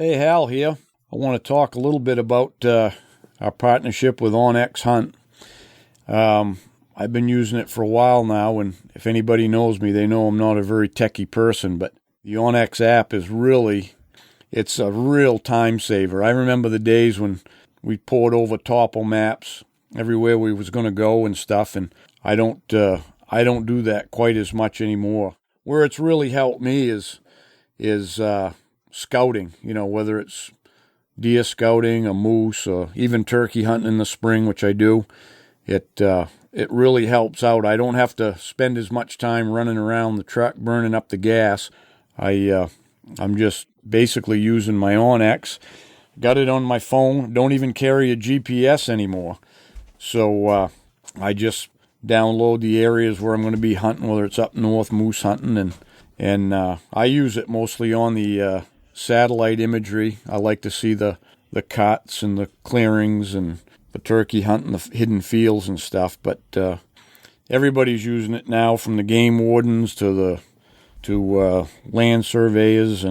Hey, Hal here. I want to talk a little bit about our partnership with OnX Hunt. I've been using it for a while now, and if anybody knows me, they know I'm not a very techie person, but the OnX app is it's a real time saver. I remember the days when we poured over topo maps everywhere we was going to go and stuff, and I don't do that quite as much anymore. Where it's really helped me is scouting, whether it's deer scouting, a moose, or even turkey hunting in the spring, which I do. It really helps out. I don't have to spend as much time running around the truck burning up the gas. I'm just basically using my OnX. Got it on my phone. Don't even carry a GPS anymore. So I just download the areas where I'm going to be hunting, whether it's up north moose hunting, and I use it mostly on the satellite imagery. I like to see the cuts and the clearings and the turkey hunting, the hidden fields and stuff. But everybody's using it now, from the game wardens to land surveyors,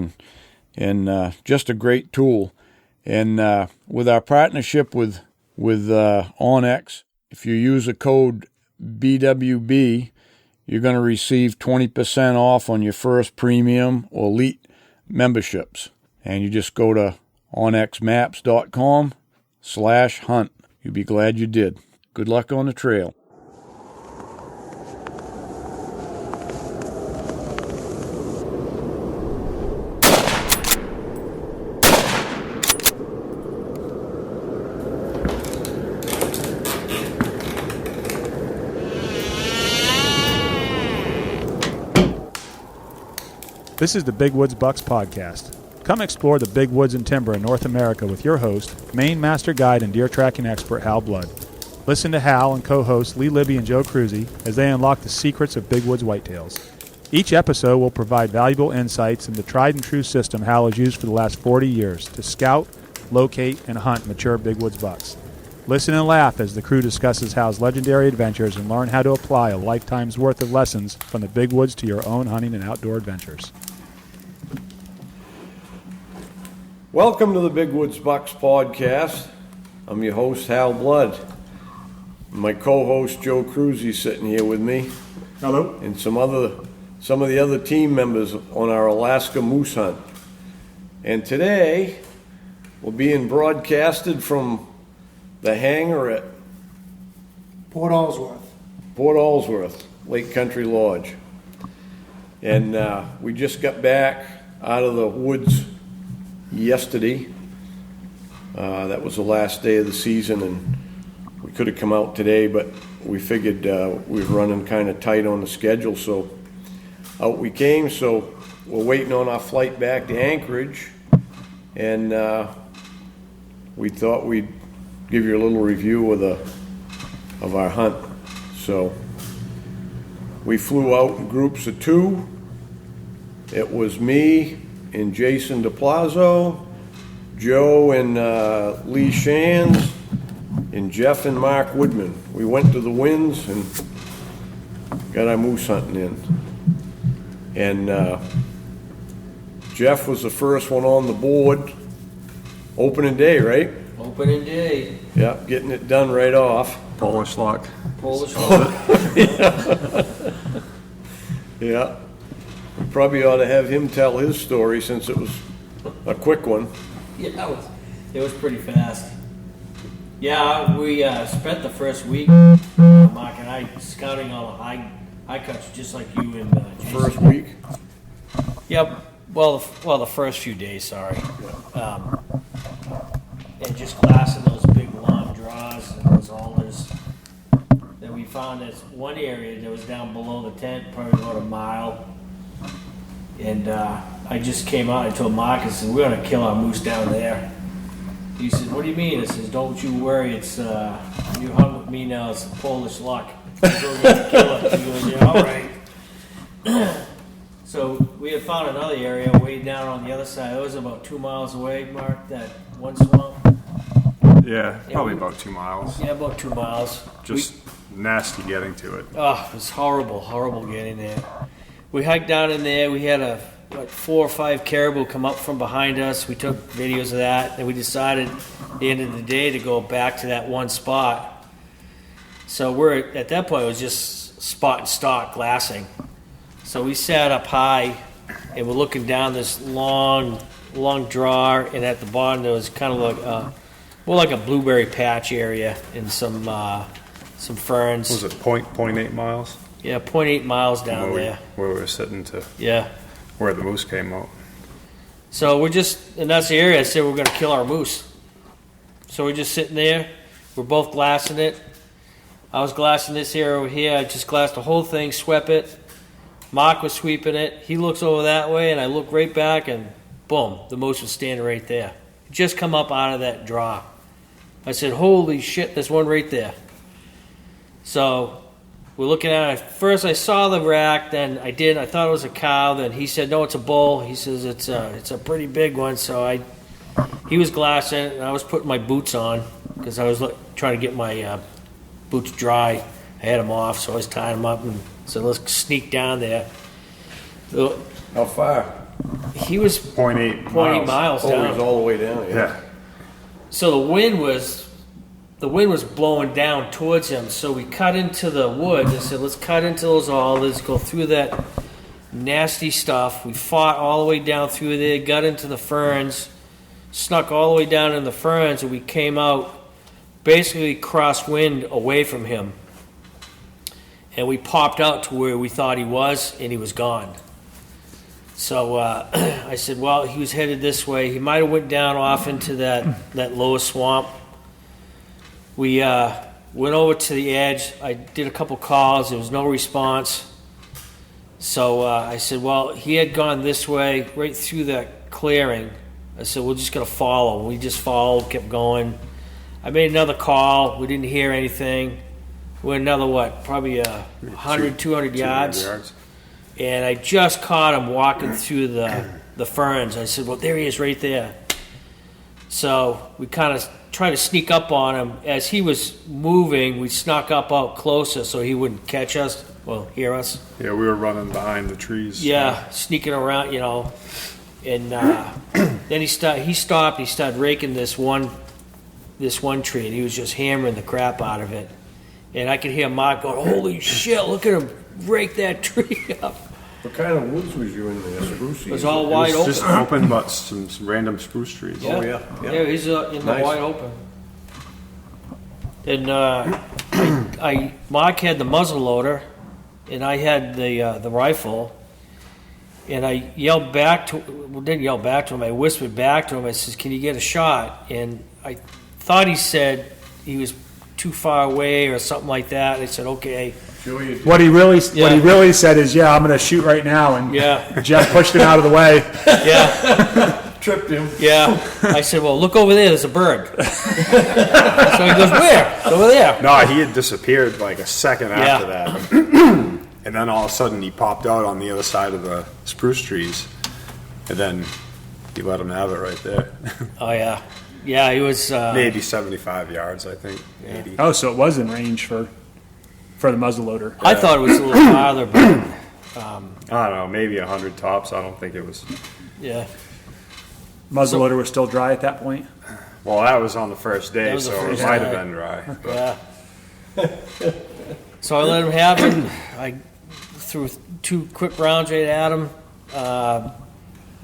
and just a great tool. And with our partnership with OnX, if you use a code BWB, you're going to receive 20% off on your first premium or elite memberships. And you just go to onxmaps.com/hunt. You'll be glad you did. Good luck on the trail. This is the Big Woods Bucks Podcast. Come explore the big woods and timber in North America with your host, Maine Master Guide and deer tracking expert Hal Blood. Listen to Hal and co-hosts Lee Libby and Joe Cruzy as they unlock the secrets of big woods whitetails. Each episode will provide valuable insights into the tried and true system Hal has used for the last 40 years to scout, locate, and hunt mature big woods bucks. Listen and laugh as the crew discusses Hal's legendary adventures and learn how to apply a lifetime's worth of lessons from the big woods to your own hunting and outdoor adventures. Welcome to the Big Woods Bucks Podcast. I'm your host, Hal Blood. My co-host, Joe Cruzy, sitting here with me. Hello. And some of the other team members on our Alaskan Moose hunt. And today, we're being broadcasted from the hangar at Port Ellsworth, Lake Country Lodge. And we just got back out of the woods yesterday. That was the last day of the season, and we could have come out today, but we figured we were running kind of tight on the schedule, so out we came. So we're waiting on our flight back to Anchorage, and we thought we'd give you a little review of our hunt. So we flew out in groups of 2. It was me and Jason DePlazo, Joe and Lee Shands, and Jeff and Mark Woodman. We went to the Winds and got our moose hunting in. And Jeff was the first one on the board. Opening day, right? Opening day. Yeah, getting it done right off. Polish lock. Yeah. We probably ought to have him tell his story since it was a quick one. Yeah, it was pretty fast. Yeah, we spent the first week, Mark and I, scouting all the high cuts, just like you and Jason. First week? Yep. Well, the first few days, sorry. And just glassing those big long draws and those alders. Then we found this one area that was down below the tent, probably about a mile. And I just came out and told Mark, I said, we're going to kill our moose down there. He said, what do you mean? I said, don't you worry. It's you hung with me now. It's Polish luck. We're going to kill it. He goes, yeah, all right. So we had found another area way down on the other side. It was about 2 miles away, Mark, that one swamp. Yeah, probably about 2 miles. Yeah, about 2 miles. Just nasty getting to it. Oh, it was horrible getting there. We hiked down in there. We had a 4 or 5 caribou come up from behind us. We took videos of that, and we decided at the end of the day to go back to that one spot. So at that point, it was just spot and stock glassing. So we sat up high, and we're looking down this long draw, and at the bottom there was kind of like a blueberry patch area and some ferns. Was it 0.8 miles? Yeah, 0.8 miles down there. Where we were sitting to Yeah. where the moose came out. So and that's the area I said we're going to kill our moose. So we're just sitting there. We're both glassing it. I was glassing this area over here. I just glassed the whole thing, swept it. Mark was sweeping it. He looks over that way, and I look right back, and boom, the moose was standing right there. Just come up out of that draw. I said, holy shit, there's one right there. So we're looking at it. First I saw the rack, then I thought it was a cow, then he said, no, it's a bull. He says it's a pretty big one. So he was glassing it, and I was putting my boots on because I was trying to get my boots dry. I had them off, so I was tying them up and said, let's sneak down there. How far? He was 0.8 miles Oh, down. it was all the way down. Yeah. So the wind was blowing down towards him. So we cut into the woods. I said, let's cut into those alders, go through that nasty stuff. We fought all the way down through there, got into the ferns, snuck all the way down in the ferns, and we came out basically crosswind away from him. And we popped out to where we thought he was, and he was gone. So I said, well, he was headed this way. He might have went down off into that lower swamp. We went over to the edge. I did a couple calls. There was no response. So I said, well, he had gone this way, right through that clearing. I said, we're just going to follow. We just followed, kept going. I made another call. We didn't hear anything. We went another, probably 100, 200 yards. And I just caught him walking through the ferns. I said, well, there he is right there. So we kind of tried to sneak up on him. As he was moving, we snuck up out closer so he wouldn't catch us, hear us. Yeah, we were running behind the trees. Yeah, sneaking around, And then he stopped. He started raking this one tree, and he was just hammering the crap out of it. And I could hear Mark going, holy shit, look at him rake that tree up. What kind of woods was you in there? Spruce? It was all wide open. Just open, but some random spruce trees. Oh, yeah. Yeah, he's in the Nice. wide open. And Mark had the muzzle loader, and I had the rifle. And I yelled back to, didn't yell back to him. I whispered back to him. I says, "Can you get a shot?" And I thought he said he was too far away or something like that. I said, "Okay." Sure you did. What he really said is, "Yeah, I'm going to shoot right now." And Yeah. Jeff pushed him out of the way. Yeah. Tripped him. Yeah. I said, "Well, look over there. There's a bird." So he goes, "Where?" Over there. No, he had disappeared like a second after that. And then all of a sudden he popped out on the other side of the spruce trees. And then he let him have it right there. Oh yeah. Yeah, he was Maybe 75 yards, I think. 80. Oh, so it was in range for the muzzleloader. I thought it was a little farther, but I don't know, maybe 100 tops. I don't think it was. yeah. Muzzleloader was still dry at that point. Well, that was on the first That day, was the so first it might day. have been dry. But Yeah. So I let him have it. I threw 2 quick rounds right at him,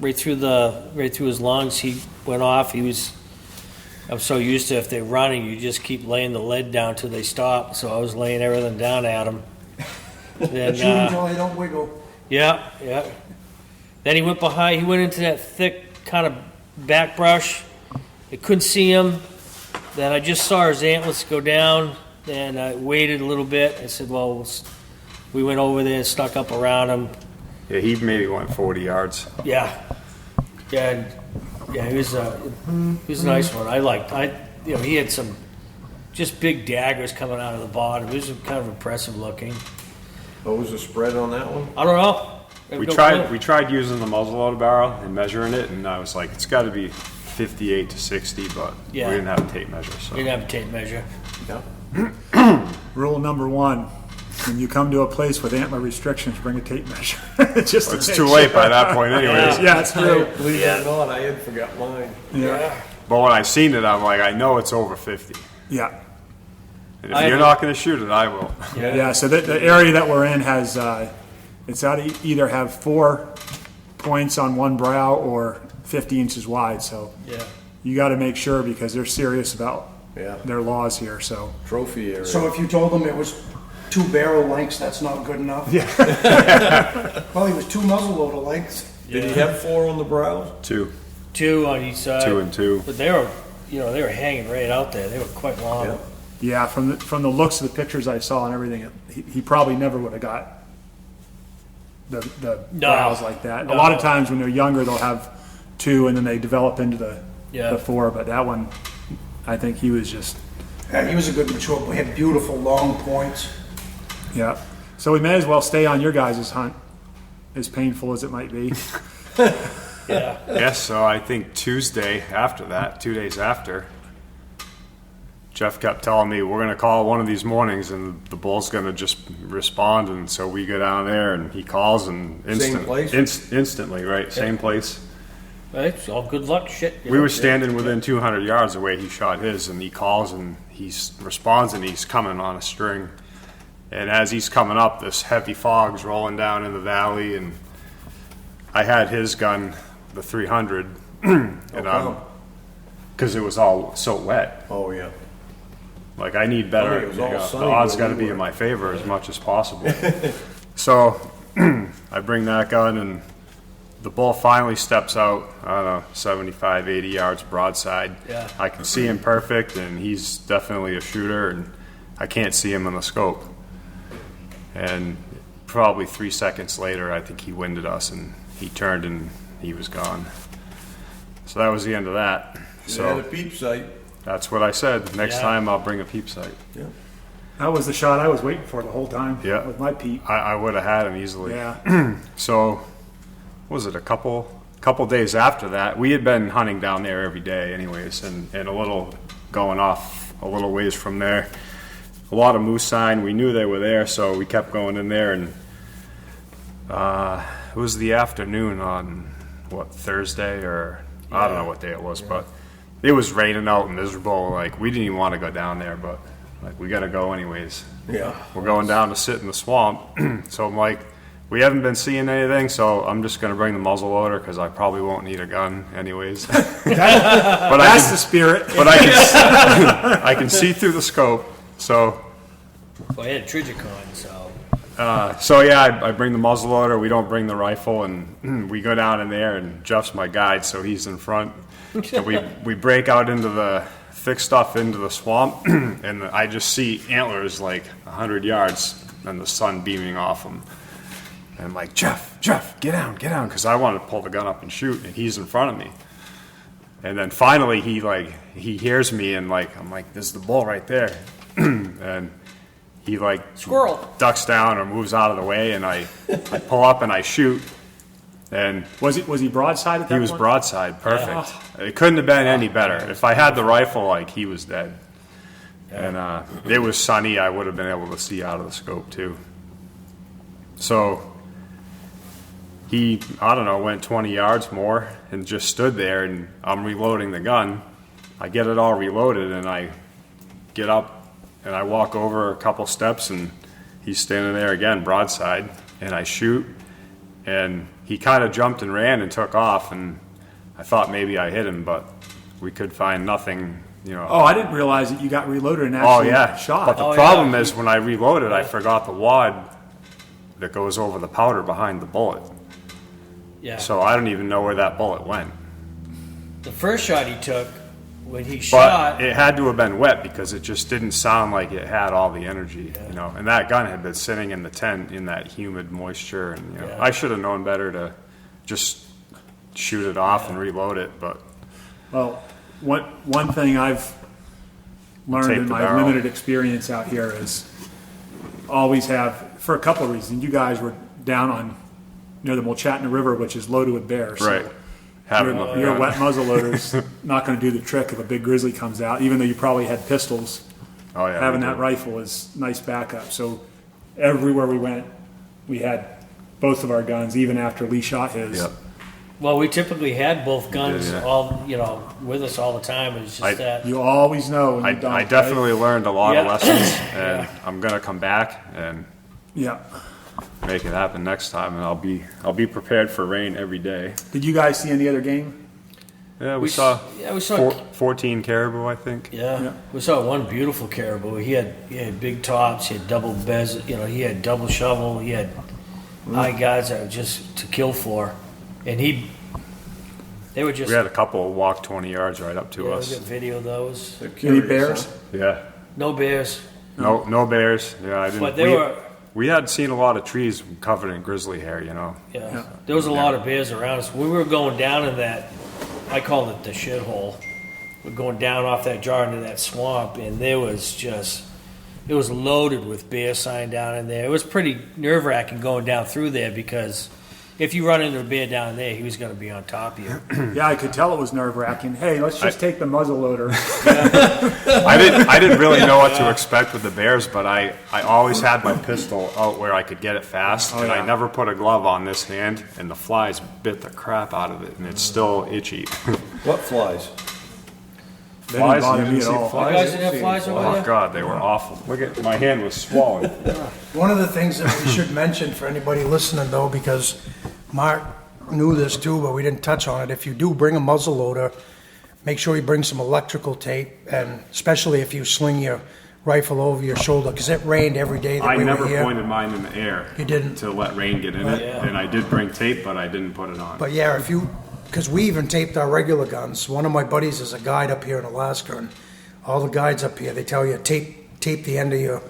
right through his lungs. He went off. I'm so used to if they're running, you just keep laying the lead down till they stop. So I was laying everything down at him. Then, Shoot until they don't wiggle. yeah. Then he went behind. He went into that thick kind of back brush. I couldn't see him. Then I just saw his antlers go down. Then I waited a little bit. I said, "Well, we went over there, stuck up around him." yeah, he maybe went 40 yards. Yeah. He was a nice one. He had some just big daggers coming out of the bottom. It was kind of impressive looking. What was the spread on that one? I don't know. We tried using the muzzleloader barrel and measuring it, and I was like, it's got to be 58 to 60, but Yeah. we didn't have a tape measure. So We didn't have a tape measure. Yeah. Rule number 1: when you come to a place with antler restrictions, bring a tape measure. Just to It's make too sure. late by that point anyways. Yeah, it's true. Believe it or not, I had forgot mine. Yeah. But when I seen it, I'm like, I know it's over 50. Yeah. And if you're not going to shoot it, I will. Yeah, so the area that we're in has, it's out to either have 4 points on one brow or 50 inches wide. So Yeah. you got to make sure because they're serious about Yeah. their laws here. So Trophy area. So if you told them it was 2 barrel lengths, that's not good enough? Yeah. Well, he was 2 muzzleloader lengths. Did he have 4 on the brows? 2. 2 on each side. 2 and 2. But they were, they were hanging right out there. They were quite long. Yeah. Yeah, from the looks of the pictures I saw and everything, he probably never would have got the No. brows like that. No. A lot of times when they're younger, they'll have 2 and then they develop into the 4. But that one, I think he was just Yeah, he was a good mature boy. He had beautiful long points. yeah. So we may as well stay on your guys' hunt, as painful as it might be. Yeah. Yes, so I think Tuesday after that, 2 days after, Jeff kept telling me, we're going to call one of these mornings and the bull's going to just respond. And so we go down there and he calls and place? instantly, right? Same place. Right? So good luck. Shit. We were standing within 200 yards away. He shot his and he calls and he responds and he's coming on a string. And as he's coming up, this heavy fog's rolling down in the valley. And I had his gun, the 300, and because it was all so wet. Oh, yeah. Like, I need better. Right, it was all the sunny odds where got to we be were. in my favor as much as possible. So I bring that gun, and the bull finally steps out, I don't know, 75, 80 yards broadside. Yeah. I can see him perfect, and he's definitely a shooter, and I can't see him in the scope. And probably 3 seconds later, I think he winded us, and he turned, and he was gone. So that was the end of that. So, had a So peep sight. that's what I said. Next Yeah. time, I'll bring a peep sight. Yeah. That was the shot I was waiting for the whole time. Yeah. With my peep. I would have had him easily. Yeah. So, what was it, a couple days after that? We had been hunting down there every day anyways, and a little going off a little ways from there. A lot of moose sign. We knew they were there, so we kept going in there, and it was the afternoon on, Thursday, or I don't know what day it was, but it was raining out and miserable. Like, we didn't even want to go down there, but, like, we got to go anyways. Yeah. We're going down to sit in the swamp. So I'm like, we haven't been seeing anything, so I'm just going to bring the muzzle loader because I probably won't need a gun anyways. That's the spirit. But I can see through the scope. So Well, I had Trigicon, so. I bring the muzzle loader. We don't bring the rifle, and we go down in there, and Jeff's my guide, so he's in front. And we break out into the thick stuff into the swamp, and I just see antlers like 100 yards, and the sun beaming off them. And I'm like, Jeff, get down, because I wanted to pull the gun up and shoot, and he's in front of me. And then finally, he hears me, and I'm like, there's the bull right there, and he Squirrel. ducks down or moves out of the way, and I pull up and I shoot, and Was he broadside at that he was point? broadside, perfect. It couldn't have been any better. If I had the rifle, he was dead. And it was sunny. I would have been able to see out of the scope too. So he, I don't know, went 20 yards more and just stood there, and I'm reloading the gun. I get it all reloaded, and I get up and I walk over a couple steps, and he's standing there again, broadside, and I shoot, and he kind of jumped and ran and took off, and I thought maybe I hit him, but we could find nothing, Oh, I didn't realize that you got reloaded and Oh actually yeah, shot. but the problem is when I reloaded, I forgot the wad that goes over the powder behind the bullet. Yeah. So I don't even know where that bullet went. The first shot he took, when he But shot, it had to have been wet because it just didn't sound like it had all the energy, And that gun had been sitting in the tent in that humid moisture, and I should have known better to just shoot it off and reload it. But Well, one thing I've learned Take in the my barrel. limited experience out here is always have, for a couple of reasons. You guys were down on near the Mulchatna River, which is loaded with bears. so right, having Your wet muzzleloader's not going to do the trick if a big grizzly comes out, even though you probably had pistols. Oh yeah, Having we that did. rifle is nice backup. So everywhere we went, we had both of our guns, even after Lee shot his. Yep. Well, we typically had both guns Yeah. all, with us all the time. It's just that. You always know when you don't. I definitely learned a lot of Yeah. lessons, and I'm gonna come back and Yeah. make it happen next time, and I'll be prepared for rain every day. Did you guys see any other game? Yeah, we saw we saw 14 caribou, I think. Yeah. We saw one beautiful caribou. He had big tops. He had double bez. He had double shovel. He had high guys that were just to kill for, and they were just. We had a couple walk 20 yards right up to We us. got video of those. They're Any curious, bears? huh? Yeah. No bears. No bears. Yeah, I didn't. But they were. We had seen a lot of trees covered in grizzly hair, Yeah. There was a lot of bears around us. We were going down in that. I called it the shithole. We're going down off that jar into that swamp, and it was loaded with bear sign down in there. It was pretty nerve-wracking going down through there because if you run into a bear down there, he was going to be on top of you. Yeah, I could tell it was nerve-wracking. Hey, let's just take the muzzle loader. I didn't really know what to expect with the bears, but I always had my pistol out where I could get it fast, and yeah. I never put a glove on this hand, and the flies bit the crap out of it, and it's still itchy. What flies? They didn't bother You me didn't at see all. flies? You guys didn't have flies over Oh there? God, they were awful. Look at my hand was swollen. One of the things that we should mention for anybody listening, though, because Mark knew this too, but we didn't touch on it. If you do bring a muzzle loader, make sure you bring some electrical tape, and especially if you sling your rifle over your shoulder, because it rained every day that I we never were here. pointed mine in the air. You didn't? To let rain get in it, Yeah. and I did bring tape, but I didn't put it on. But yeah, because we even taped our regular guns. One of my buddies is a guide up here in Alaska, and all the guides up here, they tell you tape the end of your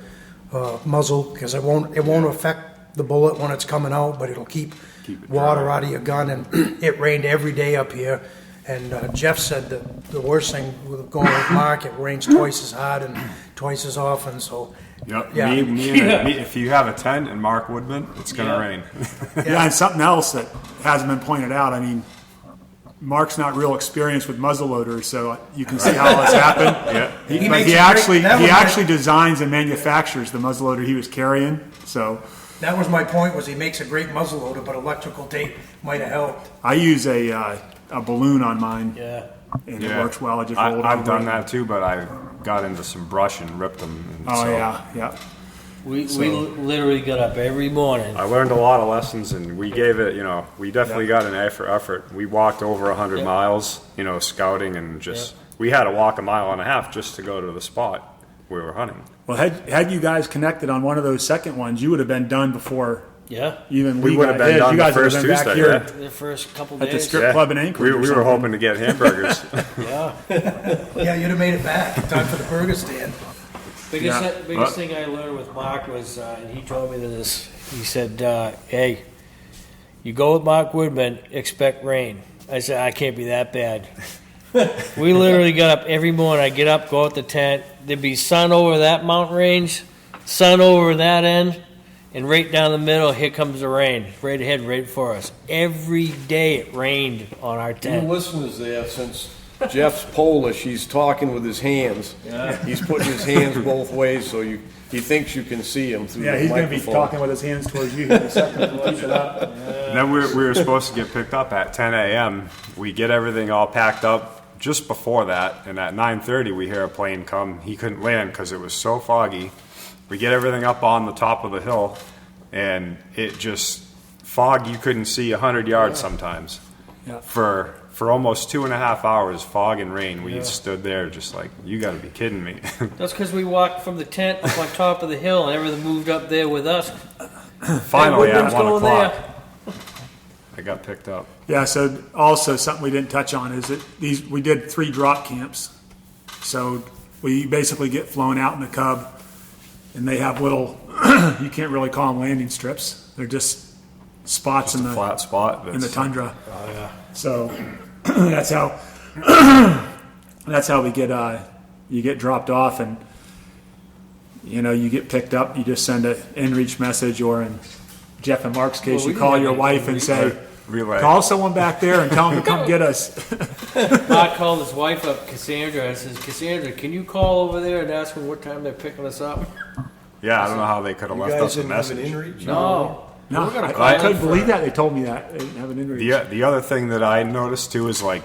muzzle, because it won't affect the bullet when it's coming out, but it'll keep it water dry. out of your gun. And it rained every day up here. And Jeff said that the worst thing with going with Mark, it rains twice as hard and twice as often. So Yep. Yeah. Me, if you have a tent and Mark Woodman, it's gonna rain. Yeah, and something else that hasn't been pointed out, I mean, Mark's not real experienced with muzzle loaders, so you can see how this happened. Yeah. He But makes he a actually great- that he was actually designs and manufactures the muzzle loader he was carrying. So that was my point, was he makes a great muzzle loader, but electrical tape might have helped. I use a balloon on mine, Yeah. and Yeah. it works well. I just roll it I've over. done that too, but I got into some brush and ripped them. And Oh so yeah. We literally got up every morning. I learned a lot of lessons, and we gave it. We definitely got an effort. We walked over 100 miles, scouting, and just we had to walk 1.5 miles just to go to the spot we were hunting. Well, had you guys connected on one of those second ones, you would have been done before Yeah. even We Lee would have got been his. done You the guys would have first been back Tuesday. here Yeah. The first couple at the days. strip club in Anchorage. We or were something. hoping to get hamburgers. Yeah. Yeah, you'd have made it back. Time for the burger stand. Biggest thing I learned with Mark was, and he told me this, he said, hey, you go with Mark Woodman, expect rain. I said, I can't be that bad. We literally got up every morning. I get up, go out the tent. There'd be sun over that mountain range, sun over that end, and right down the middle, here comes the rain. Right ahead, right for us. Every day it rained on our You tent. listeners there, since Jeff's Polish, he's talking with his hands. Yeah. He's putting his hands both ways, so he thinks you can see him through Yeah, the he's going to be microphone. talking with his hands towards you here in a second. Keep it up. And then we were supposed to get picked up at 10 a.m. We get everything all packed up just before that, and at 9:30 we hear a plane come. He couldn't land because it was so foggy. We get everything up on the top of the hill, and it just fog. You couldn't see 100 yards sometimes. Yeah. For almost 2.5 hours, fog and rain. We stood there just like, you got to be kidding me. That's because we walked from the tent up on top of the hill, and everything moved up there with us. Finally, Woodman's at 1 going o'clock, there. I got picked up. Yeah, so also something we didn't touch on is that we did 3 drop camps. So we basically get flown out in the Cub, and they have little, you can't really call them landing strips. They're just spots Just in a the flat spot. in the tundra. Oh, yeah. So that's how we get you get dropped off, and you get picked up. You just send an in-reach message, or in Jeff and Mark's case, Well, we you call didn't your have wife and say, Relay. call someone back there and tell them to come get us. Mark called his wife up, Cassandra, and says, Cassandra, can you call over there and ask them what time they're picking us up? Yeah, I don't know how they could have You left guys us a didn't have an message. inReach? No. No, We're gonna I call couldn't it for- believe that. They told me that. They didn't have an injury. The other thing that I noticed too is like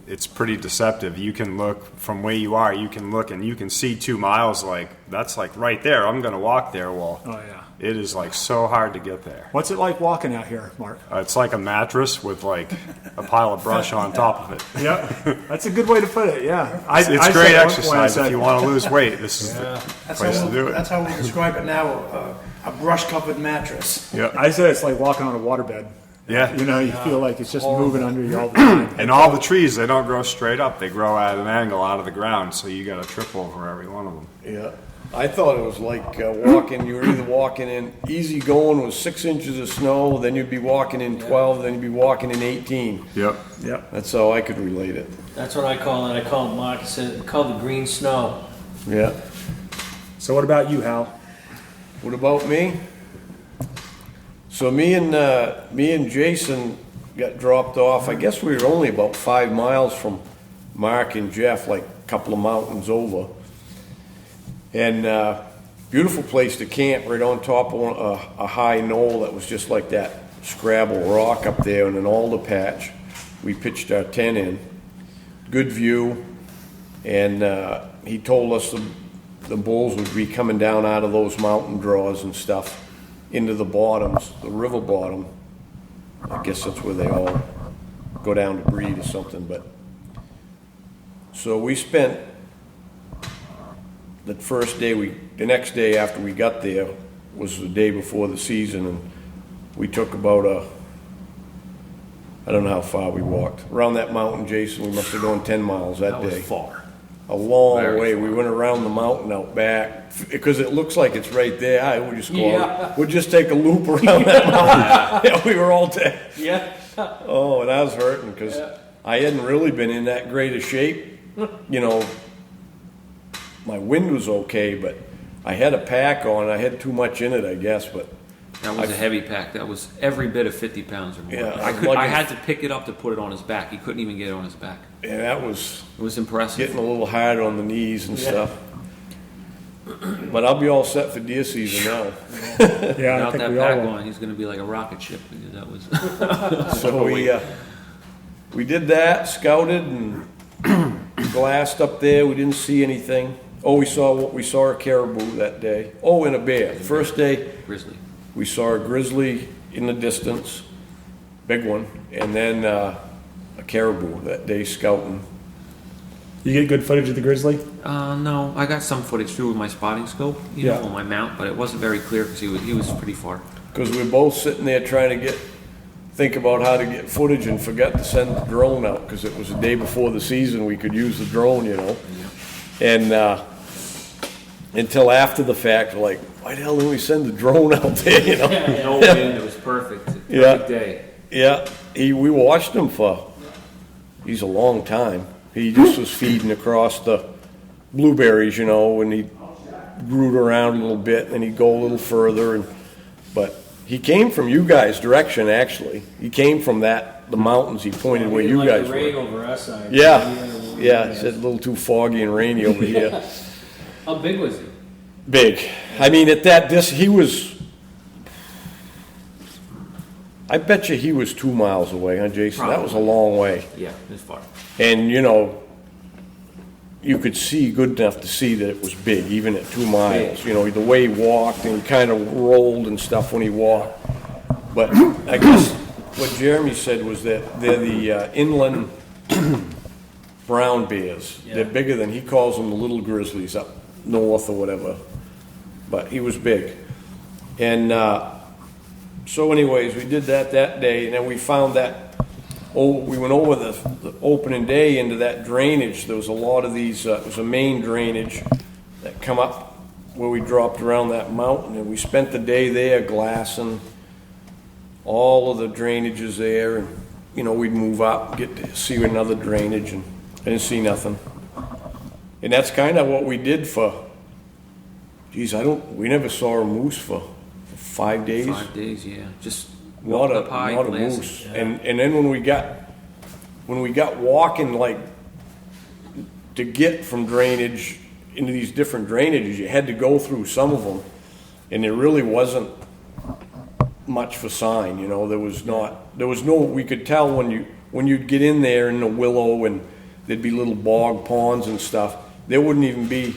it's pretty deceptive. You can look from where you are. You can look and you can see 2 miles. Like that's like right there. I'm going to walk there. Well, Oh, yeah. it is like so hard to get there. What's it like walking out here, Mark? It's like a mattress with like a pile of brush on top of it. Yeah, that's a good way to put it. Yeah, It's I great said exercise if you want to lose weight. This is the place to do it. That's how we describe it now, a brush-covered mattress. Yeah, I said it's like walking on a waterbed. yeah. You know, you feel like it's just moving under you all the time. And all the trees, they don't grow straight up. They grow at an angle out of the ground, so you got to trip over every one of them. Yeah. I thought it was like walking, you were either walking in, easy going was 6 inches of snow, then you'd be walking in 12, then you'd be walking in 18. Yep. Yep. That's how I could relate it. That's what I call it. I call it, Mark, it's called the green snow. Yeah. So what about you, Hal? What about me? So me and Jason got dropped off. I guess we were only about 5 miles from Mark and Jeff, like a couple of mountains over. And beautiful place to camp right on top of a high knoll that was just like that Scrabble rock up there in an alder patch. We pitched our tent in. Good view. And he told us the bulls would be coming down out of those mountain draws and stuff into the bottoms, the river bottom. I guess that's where they all go down to breed or something. But so we spent the first day, the next day after we got there was the day before the season, and we took about I don't know how far we walked. Around that mountain, Jason, we must have gone 10 miles that day. That was far. A long Very way. far. We went around the mountain out back because it looks like it's right there. We'll just go. Yeah. We'll just take a loop around that mountain. Yeah, we were all dead. Yeah. Oh, and I was hurting because I hadn't really been in that great a shape. You know, my wind was okay, but I had a pack on. I had too much in it, I guess. But That was a heavy pack. That was every bit of 50 pounds or more. Yeah, I had to pick it up to put it on his back. He couldn't even get it on his back. yeah, that was It was impressive. getting a little hard on the knees and stuff. But I'll be all set for deer season now. Yeah, I Without think that we all pack will. on, he's going to be like a rocket ship. That was So we did that, scouted and glassed up there. We didn't see anything. Oh, we saw a caribou that day. Oh, and a bear. The first day grizzly. we saw a grizzly in the distance, big one, and then a caribou that day scouting. You get good footage of the grizzly? No, I got some footage through with my spotting scope, Yeah. on my mount, but it wasn't very clear because he was pretty far. Because we were both sitting there trying to think about how to get footage and forgot to send the drone out because it was the day before the season we could use the drone, And until after the fact, like, why the hell didn't we send the drone out there, No wind, it was perfect. Yeah. Perfect day. Yeah, we watched him he's a long time. He just was feeding across the blueberries, and he rooted around a little bit, and then he'd go a little further. But he came from you guys' direction, actually. He came from the mountains. He pointed where you Like guys the rain were. over our side. Yeah, he said a little too foggy and rainy over here. How big was he? Big. I mean, at that he was. I bet you he was 2 miles away, huh, Jason? That was a long way. Yeah, it was far. And, you could see good enough to see that it was big, even at 2 miles. The way he walked, and he kind of rolled and stuff when he walked. But I guess what Jeremy said was that they're the inland brown bears. Yeah. They're bigger than, he calls them the little grizzlies up north or whatever. But he was big. And so anyways, we did that day, and then we found that, we went over the opening day into that drainage. There was a lot of these, it was a main drainage that come up where we dropped around that mountain, and we spent the day there glassing all of the drainages there, and, we'd move up, get to see another drainage, and I didn't see nothing. And that's kind of what we did we never saw a moose for 5 days. 5 days, yeah. Just Not up high, a glancing. moose. And then when we got walking, like, to get from drainage into these different drainages, you had to go through some of them. and there really wasn't much for sign, you know. There was no, we could tell when you'd get in there in the willow and there'd be little bog ponds and stuff, there wouldn't even be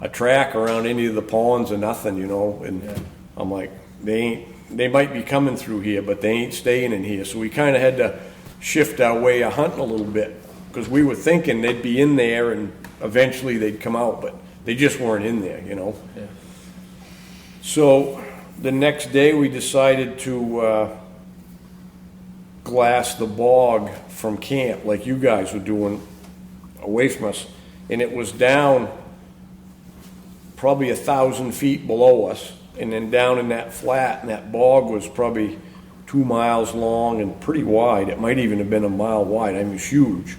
a track around any of the ponds or nothing, you know. And I'm like, they might be coming through here, but they ain't staying in here. So we kind of had to shift our way of hunting a little bit, because we were thinking they'd be in there and eventually they'd come out, but they just weren't in there, you know. Yeah. So the next day we decided to glass the bog from camp like you guys were doing away from us, and it was down probably 1,000 feet below us, and then down in that flat, and that bog was probably 2 miles long and pretty wide. It might even have been a mile wide. I mean, it was huge.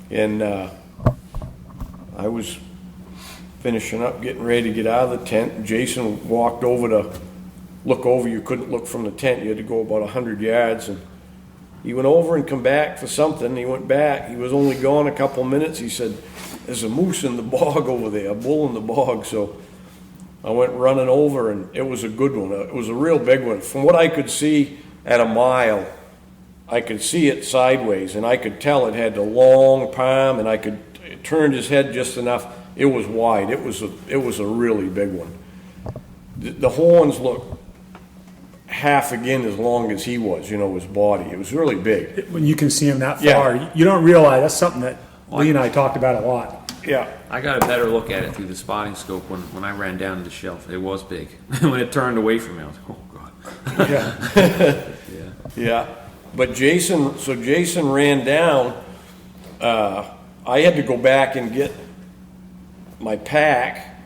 And I was finishing up, getting ready to get out of the tent. Jason walked over to look over. You couldn't look from the tent. You had to go about 100 yards. And he went over and come back for something. He went back. He was only gone a couple minutes. He said, "There's a moose in the bog over there, a bull in the bog." So I went running over, and it was a good one. It was a real big one. From what I could see at a mile, I could see it sideways, and I could tell it had a long palm, and it turned his head just enough. It was wide. It was a really big one. The horns looked half again as long as he was, you know, his body. It was really big. When you can see him that Yeah. far, you don't realize that's something that Lee and I talked about a lot. Yeah. I got a better look at it through the spotting scope when I ran down the shelf. It was big. When it turned away from me, I was like, oh, God. Yeah. Yeah. But Jason ran down. I had to go back and get my pack,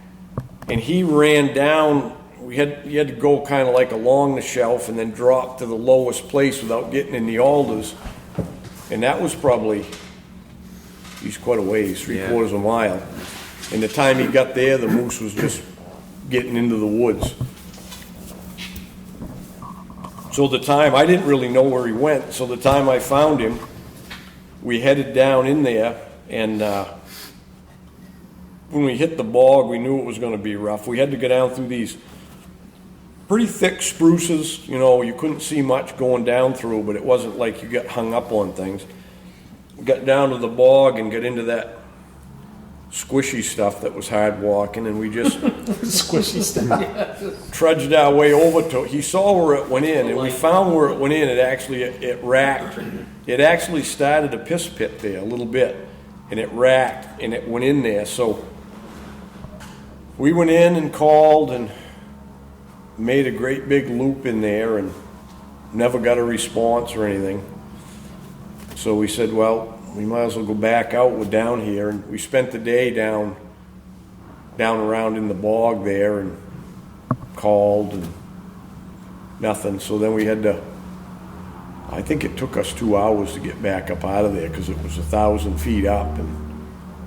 and he ran down. You had to go kind of like along the shelf and then drop to the lowest place without getting in the alders. And that was probably, he's quite a ways, 3/4 of a mile. And the time he got there, the moose was just getting into the woods. So the time, I didn't really know where he went, so the time I found him, we headed down in there, and when we hit the bog, we knew it was going to be rough. We had to go down through these pretty thick spruces, you know. You couldn't see much going down through, but it wasn't like you got hung up on things. We got down to the bog and got into that squishy stuff that was hard walking, and we just Squishy stuff. trudged our way over to it. He saw where it went in, and we found where it went in. It racked. It actually started a piss pit there a little bit, and it racked, and it went in there. So we went in and called and made a great big loop in there, and never got a response or anything. So we said, well, we might as well go back out. We're down here, and we spent the day down around in the bog there, and called and nothing. So then we had to, I think it took us 2 hours to get back up out of there, because it was 1,000 feet up and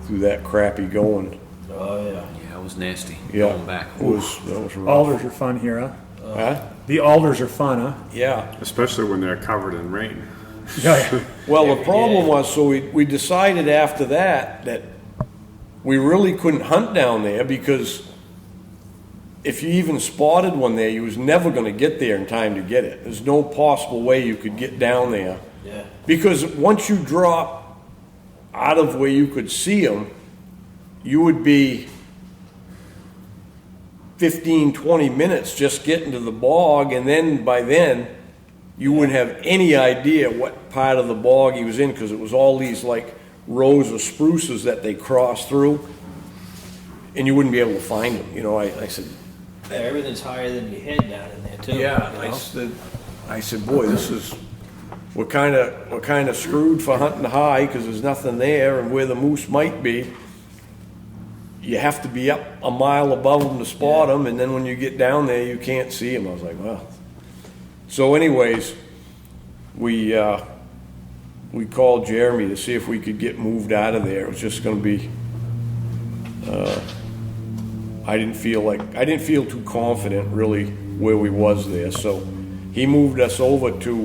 through that crappy going. Oh, yeah. Yeah, it was nasty. Yeah, Going back. that was rough. Alders are fun here, huh? Huh? The alders are fun, huh? Yeah. Especially when they're covered in rain. Yeah. Well, the problem was, so we decided after that we really couldn't hunt down there, because if you even spotted one there, you was never going to get there in time to get it. There's no possible way you could get down there. Yeah. Because once you drop out of where you could see them, you would be 15, 20 minutes just getting to the bog, and then by then you wouldn't have any idea what part of the bog he was in, because it was all these like rows of spruces that they crossed through, and you wouldn't be able to find them. You know, I said, Yeah, everything's higher than your head down in there, too. yeah, you know? I said, boy, we're kind of screwed for hunting high, because there's nothing there, and where the moose might be, you have to be up a mile above them to spot them, and then when you get down there, you can't see them. I was like, well. So anyways, we called Jeremy to see if we could get moved out of there. It was just going to be, I didn't feel too confident really where we was there. So he moved us over to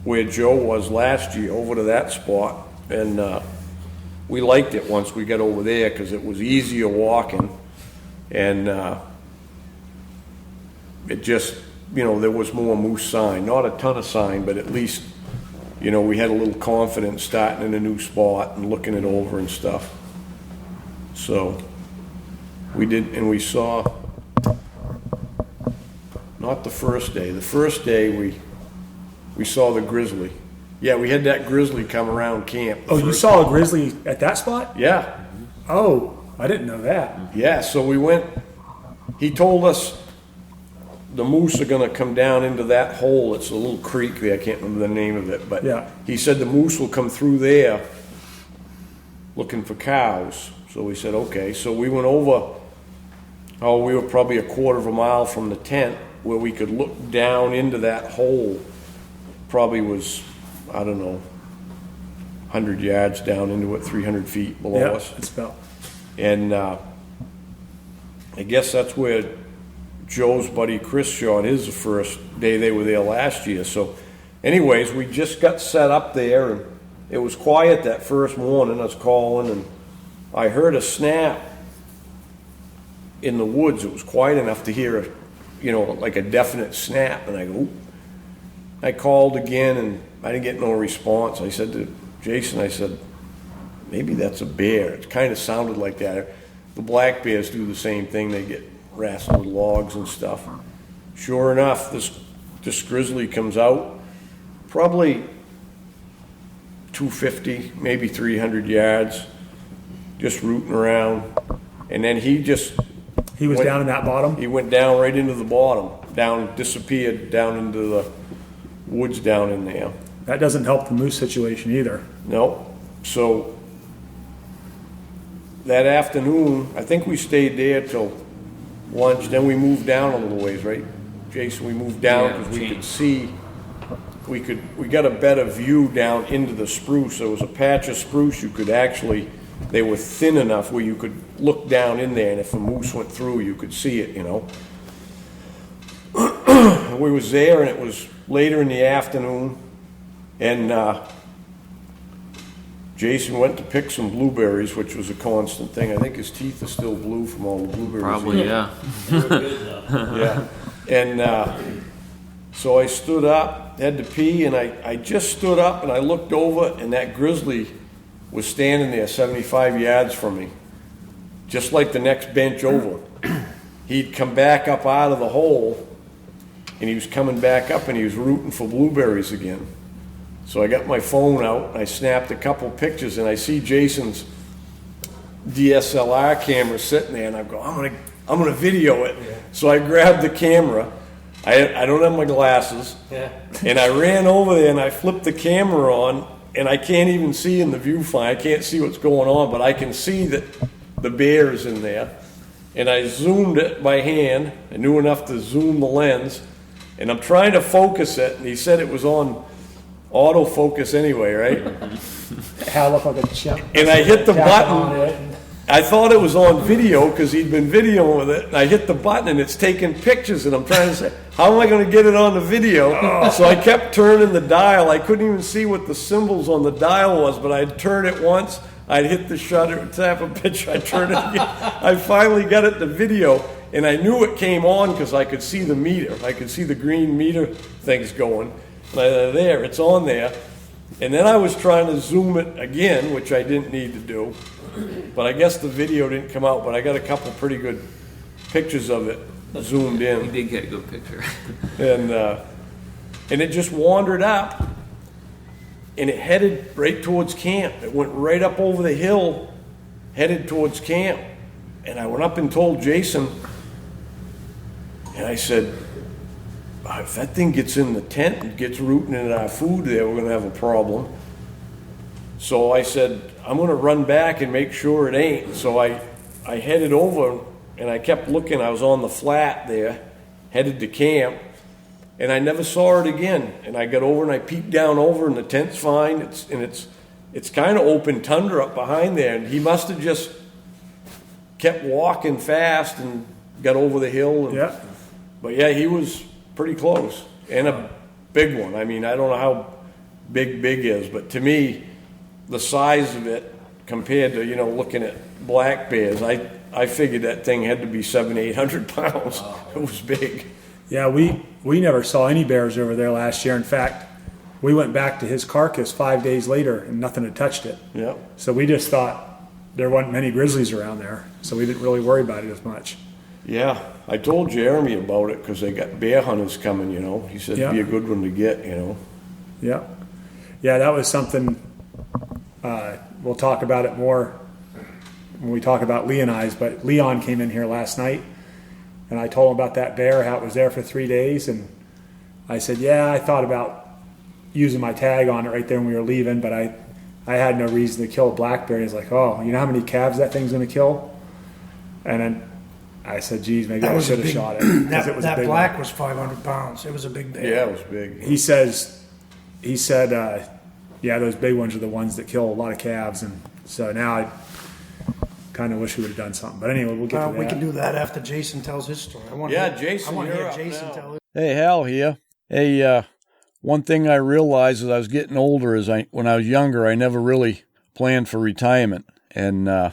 where Joe was last year, over to that spot, and we liked it once we got over there, because it was easier walking. And it just, there was more moose sign. Not a ton of sign, but at least, we had a little confidence starting in a new spot and looking it over and stuff. So we did, and we saw, not the first day. The first day we saw the grizzly. Yeah, we had that grizzly come around camp. Oh, you saw a grizzly at that spot? Yeah. Oh, I didn't know that. Yeah, so we went, he told us the moose are gonna come down into that hole. It's a little creek there, I can't remember the name of it, but Yeah. he said the moose will come through there looking for cows. So we said, okay. So we went over, we were probably a quarter of a mile from the tent where we could look down into that hole. Probably was, I don't know, 100 yards down into it, 300 feet below Yeah, us. it's about. And I guess that's where Joe's buddy Chris shot his the first day they were there last year. So anyways, we just got set up there, and it was quiet that first morning. I was calling, and I heard a snap in the woods. It was quiet enough to hear like a definite snap. And I go, oop. I called again, and I didn't get no response. I said to Jason, I said, maybe that's a bear. It kind of sounded like that. The black bears do the same thing. They get wrestled with logs and stuff. Sure enough, this grizzly comes out, probably 250, maybe 300 yards, just rooting around. And then he was down in that bottom? He went down right into the bottom, disappeared down into the woods down in there. That doesn't help the moose situation either. No. So that afternoon, I think we stayed there till lunch. Then we moved down a little ways, right, Jason? We moved down because we could see. We got a better view down into the spruce. There was a patch of spruce you could actually. They were thin enough where you could look down in there, and if a moose went through, you could see it. We was there, and it was later in the afternoon, and Jason went to pick some blueberries, which was a constant thing. I think his teeth are still blue from all the blueberries. Probably, yeah. Yeah. And so I stood up, had to pee, and I just stood up, and I looked over, and that grizzly was standing there 75 yards from me, just like the next bench over. He'd come back up out of the hole, and he was coming back up, and he was rooting for blueberries again. So I got my phone out, and I snapped a couple pictures, and I see Jason's DSLR camera sitting there, and I go, I'm gonna video it. Yeah. So I grabbed the camera. I don't have my glasses, and I ran over there, and I flipped the camera on, and I can't even see in the viewfinder. I can't see what's going on, but I can see that the bear is in there. And I zoomed it by hand. I knew enough to zoom the lens, and I'm trying to focus it, and he said it was on autofocus anyway, right? How looked like a chip. And I hit the button. I thought it was on video because he'd been videoing with it. And I hit the button, and it's taking pictures, and I'm trying to say, how am I going to get it on the video? So I kept turning the dial. I couldn't even see what the symbols on the dial was, but I'd turn it once. I'd hit the shutter, tap a picture, I'd turn it again. I finally got it to video, and I knew it came on because I could see the meter. I could see the green meter things going. There, it's on there. And then I was trying to zoom it again, which I didn't need to do. But I guess the video didn't come out, but I got a couple pretty good pictures of it zoomed in. You did get a good picture. And it just wandered up, and it headed right towards camp. It went right up over the hill, headed towards camp. And I went up and told Jason, and I said, if that thing gets in the tent and gets rooting in our food there, we're going to have a problem. So I said, I'm going to run back and make sure it ain't. So I headed over, and I kept looking. I was on the flat there, headed to camp, and I never saw it again. And I got over, and I peeked down over, and the tent's fine. It's kind of open tundra up behind there, and he must have just kept walking fast and got over the hill. Yeah. But yeah, he was pretty close, and a big one. I mean, I don't know how big is, but to me, the size of it compared to, looking at black bears. I figured that thing had to be 700-800 pounds. It was big. Yeah, we never saw any bears over there last year. In fact, we went back to his carcass 5 days later and nothing had touched it. Yeah. So we just thought there wasn't many grizzlies around there, so we didn't really worry about it as much. Yeah, I told Jeremy about it because they got bear hunters coming, He said it'd be a good one to get, Yeah. Yeah, that was something, we'll talk about it more when we talk about Leoni's, but Leon came in here last night, and I told him about that bear, how it was there for 3 days, and I said, yeah, I thought about using my tag on it right there when we were leaving, but I had no reason to kill a black bear. He's like, oh, you know how many calves that thing's going to kill? And then I said, geez, maybe I should have shot it. That black was 500 pounds. It was a big bear. Yeah, it was big. He said, yeah, those big ones are the ones that kill a lot of calves, and so now I kind of wish we would have done something. But anyway, we'll get to that. We can do that after Jason tells his story. Jason, I want to you're hear up Jason now. tell his. Hey, Hal here. Hey, one thing I realized as I was getting older is when I was younger, I never really planned for retirement. And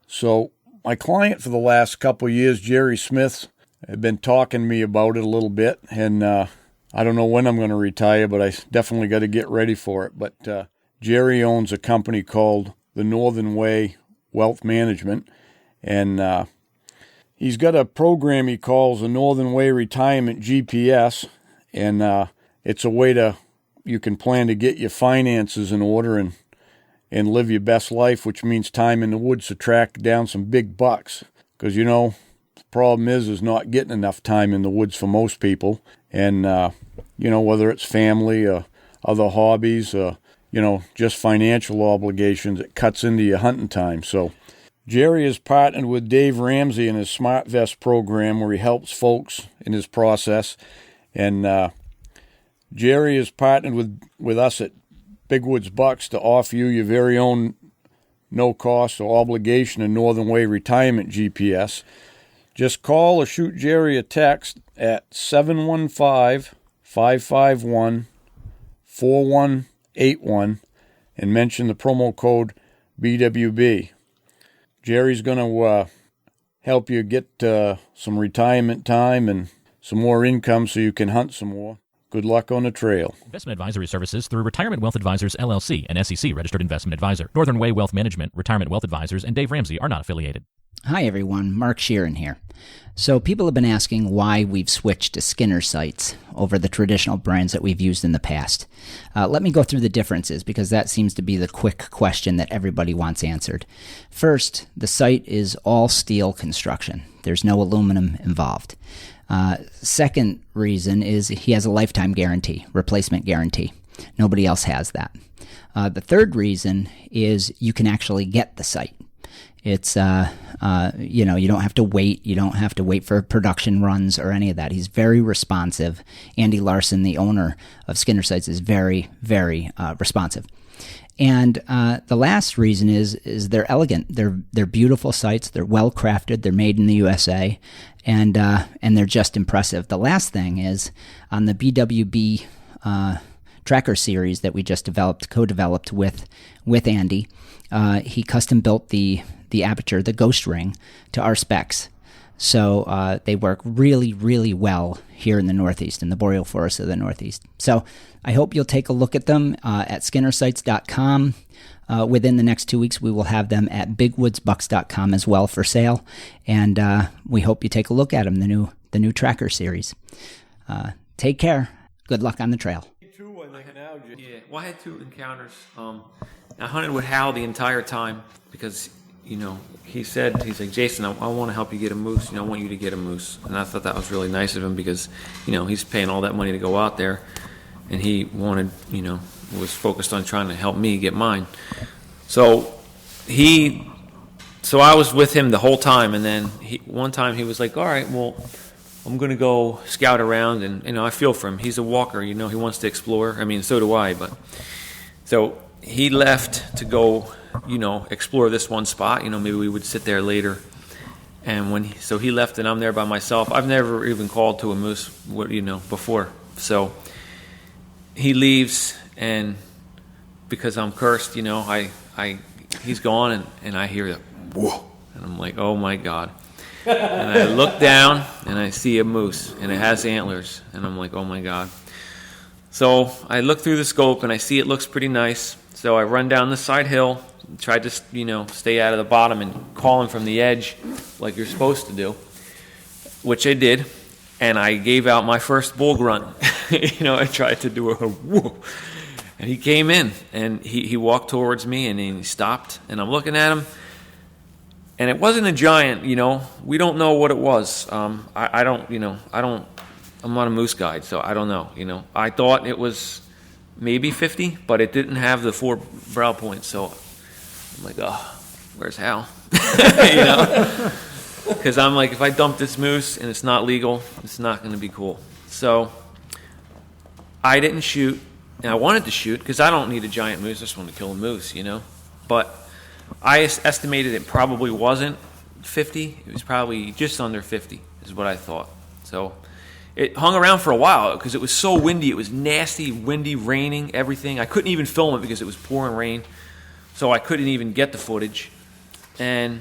so my client for the last couple of years, Jerry Smith, had been talking to me about it a little bit. And I don't know when I'm going to retire, but I definitely got to get ready for it. But Jerry owns a company called the Northern Way Wealth Management. And he's got a program he calls the Northern Way Retirement GPS. And it's a way you can plan to get your finances in order and live your best life, which means time in the woods to track down some big bucks. Because, the problem is not getting enough time in the woods for most people. And, whether it's family or other hobbies or, just financial obligations, it cuts into your hunting time. So Jerry has partnered with Dave Ramsey in his Smart Vest program where he helps folks in his process. And Jerry has partnered with us at Big Woods Bucks to offer you your very own no cost or obligation and Northern Way Retirement GPS. Just call or shoot Jerry a text at 715-551-4181 and mention the promo code BWB. Jerry's going to help you get some retirement time and some more income so you can hunt some more. Good luck on the trail. Investment advisory services through Retirement Wealth Advisors, LLC, an SEC registered investment advisor. Northern Way Wealth Management, Retirement Wealth Advisors, and Dave Ramsey are not affiliated. Hi everyone, Mark Sheeran here. So people have been asking why we've switched to Skinner sights over the traditional brands that we've used in the past. Let me go through the differences because that seems to be the quick question that everybody wants answered. First, the sight is all steel construction. There's no aluminum involved. Second reason is he has a lifetime guarantee, replacement guarantee. Nobody else has that. The third reason is you can actually get the sight. It's, you don't have to wait. You don't have to wait for production runs or any of that. He's very responsive. Andy Larson, the owner of Skinner Sights, is very, very responsive. And the last reason is they're elegant. They're beautiful sights. They're well crafted. They're made in the USA, and they're just impressive. The last thing is on the BWB tracker series that we just co-developed with Andy. He custom built the aperture, the ghost ring, to our specs. So they work really, really well here in the Northeast, in the boreal forests of the Northeast. So I hope you'll take a look at them at skinnersights.com. Within the next 2 weeks, we will have them at bigwoodsbucks.com as well for sale. And we hope you take a look at them, the new tracker series. Take care. Good luck on the trail. Yeah, well, I had 2 encounters. I hunted with Hal the entire time because, he's like, Jason, I want to help you get a moose. I want you to get a moose. And I thought that was really nice of him because, he's paying all that money to go out there. And he wanted, was focused on trying to help me get mine. So I was with him the whole time. And then one time he was like, all right, well, I'm going to go scout around. And, I feel for him. He's a walker, he wants to explore. I mean, so do I. But so he left to go, explore this one spot. Maybe we would sit there later. And so he left and I'm there by myself. I've never even called to a moose, before. So he leaves, and because I'm cursed, he's gone, and I hear whoa. And I'm like, oh my God. And I look down and I see a moose and it has antlers. And I'm like, oh my God. So I look through the scope and I see it looks pretty nice. So I run down the side hill, tried to, stay out of the bottom and call him from the edge like you're supposed to do, which I did. And I gave out my first bull grunt. I tried to do a whoa. And he came in and he walked towards me and he stopped. And I'm looking at him. And it wasn't a giant, we don't know what it was. I'm not a moose guide, so I don't know, I thought it was maybe 50, but it didn't have the 4 brow points, so I'm like, oh, where's Hal? Because I'm like, if I dump this moose and it's not legal, it's not going to be cool. So I didn't shoot, and I wanted to shoot because I don't need a giant moose, I just want to kill a moose, but I estimated it probably wasn't 50. It was probably just under 50 is what I thought. So it hung around for a while because it was so windy. It was nasty, windy, raining, everything. I couldn't even film it because it was pouring rain. So I couldn't even get the footage. And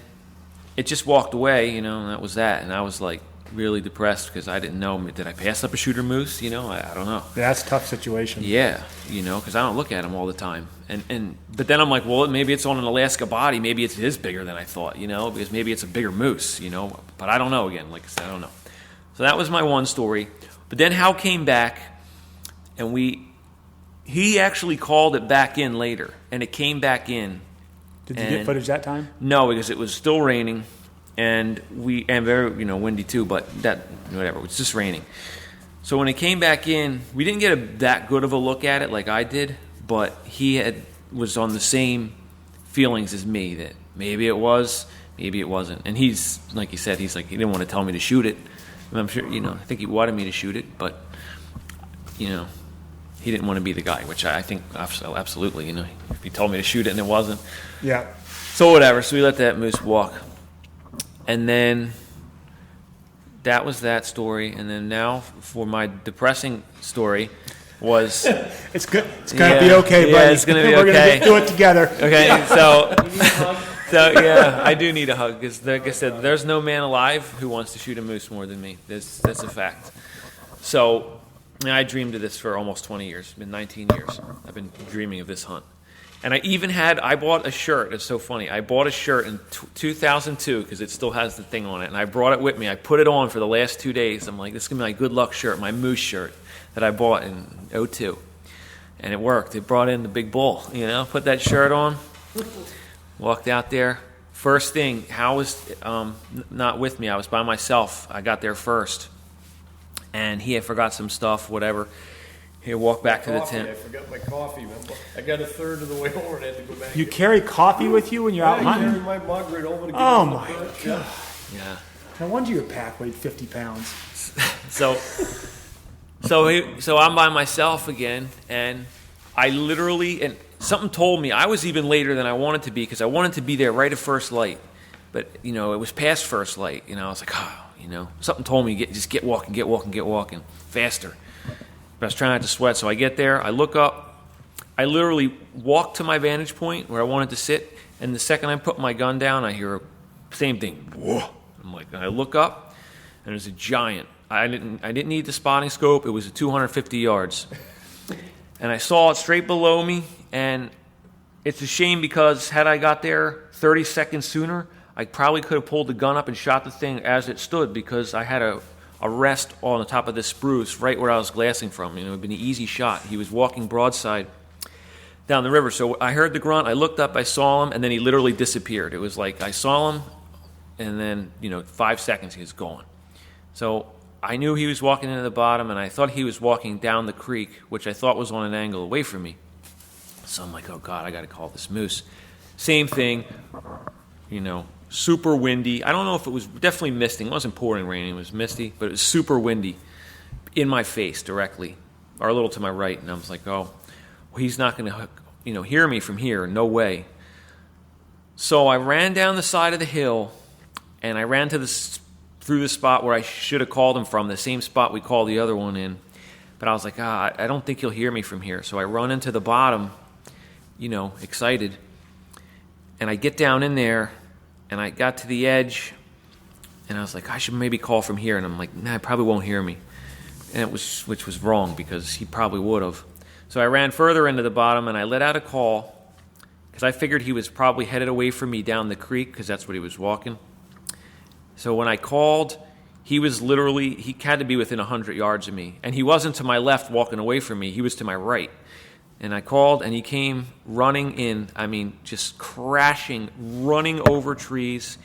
it just walked away, and that was that. And I was like really depressed because I didn't know, did I pass up a shooter moose? I don't know. That's a tough situation. Yeah, because I don't look at them all the time. But then I'm like, well, maybe it's on an Alaska body. Maybe it is bigger than I thought, because maybe it's a bigger moose, But I don't know again. Like I said, I don't know. So that was my one story. But then Hal came back, and he actually called it back in later, and it came back in. Did you get footage that time? No, because it was still raining. And very, windy too, but whatever, it was just raining. So when it came back in, we didn't get that good of a look at it like I did, but he was on the same feelings as me, that maybe it was, maybe it wasn't. And he's, like he said, he didn't want to tell me to shoot it. And I'm sure, I think he wanted me to shoot it, but, he didn't want to be the guy, which I think absolutely, if he told me to shoot it and it wasn't. Yeah. So whatever, so we let that moose walk. And then that was that story. And then now for my depressing story was... It's good. It's going to be okay, buddy. Yeah, it's going to be okay. We're going to do it together. Okay, so yeah, I do need a hug. Because like I said, there's no man alive who wants to shoot a moose more than me. That's a fact. So I dreamed of this for almost 20 years. It's been 19 years. I've been dreaming of this hunt. And I bought a shirt. It's so funny. I bought a shirt in 2002 because it still has the thing on it. And I brought it with me. I put it on for the last 2 days. I'm like, this is going to be my good luck shirt, my moose shirt that I bought in 2002. And it worked. It brought in the big bull, Put that shirt on, walked out there. First thing, Hal was not with me. I was by myself. I got there first. And he had forgot some stuff, whatever. He walked back to the tent. I forgot my coffee. I got a third of the way over and had to go back. You carry coffee with you when you're out hunting? I carry my mug right over to get Oh, my God. Yeah. No wonder your pack weighed 50 pounds. So I'm by myself again, and I literally, and something told me I was even later than I wanted to be because I wanted to be there right at first light. But, it was past first light. I was like, something told me, just get walking, faster. But I was trying not to sweat, so I get there, I look up, I literally walk to my vantage point where I wanted to sit, and the second I put my gun down, I hear same thing. Whoa! I'm like, I look up, and there's a giant. I didn't need the spotting scope. It was at 250 yards, and I saw it straight below me. And it's a shame because had I got there 30 seconds sooner, I probably could have pulled the gun up and shot the thing as it stood because I had a rest on the top of this spruce right where I was glassing from. It would have been an easy shot. He was walking broadside down the river. So I heard the grunt. I looked up. I saw him, and then he literally disappeared. It was like I saw him, and then 5 seconds he was gone. So I knew he was walking into the bottom, and I thought he was walking down the creek, which I thought was on an angle away from me. So I'm like, oh, God, I got to call this moose. Same thing, super windy. I don't know if it was definitely misting. It wasn't pouring rain. It was misty, but it was super windy in my face directly, or a little to my right. And I was like, oh, well, he's not going to, hear me from here. No way. So I ran down the side of the hill, and I ran through the spot where I should have called him from, the same spot we called the other one in. But I was like, I don't think he'll hear me from here. So I run into the bottom, excited. And I get down in there, and I got to the edge, and I was like, I should maybe call from here. And I'm like, nah, he probably won't hear me. And which was wrong, because he probably would have. So I ran further into the bottom, and I let out a call, because I figured he was probably headed away from me down the creek, because that's what he was walking. So when I called, he had to be within 100 yards of me. And he wasn't to my left walking away from me. He was to my right. And I called, and he came running in. I mean, just crashing, running over trees.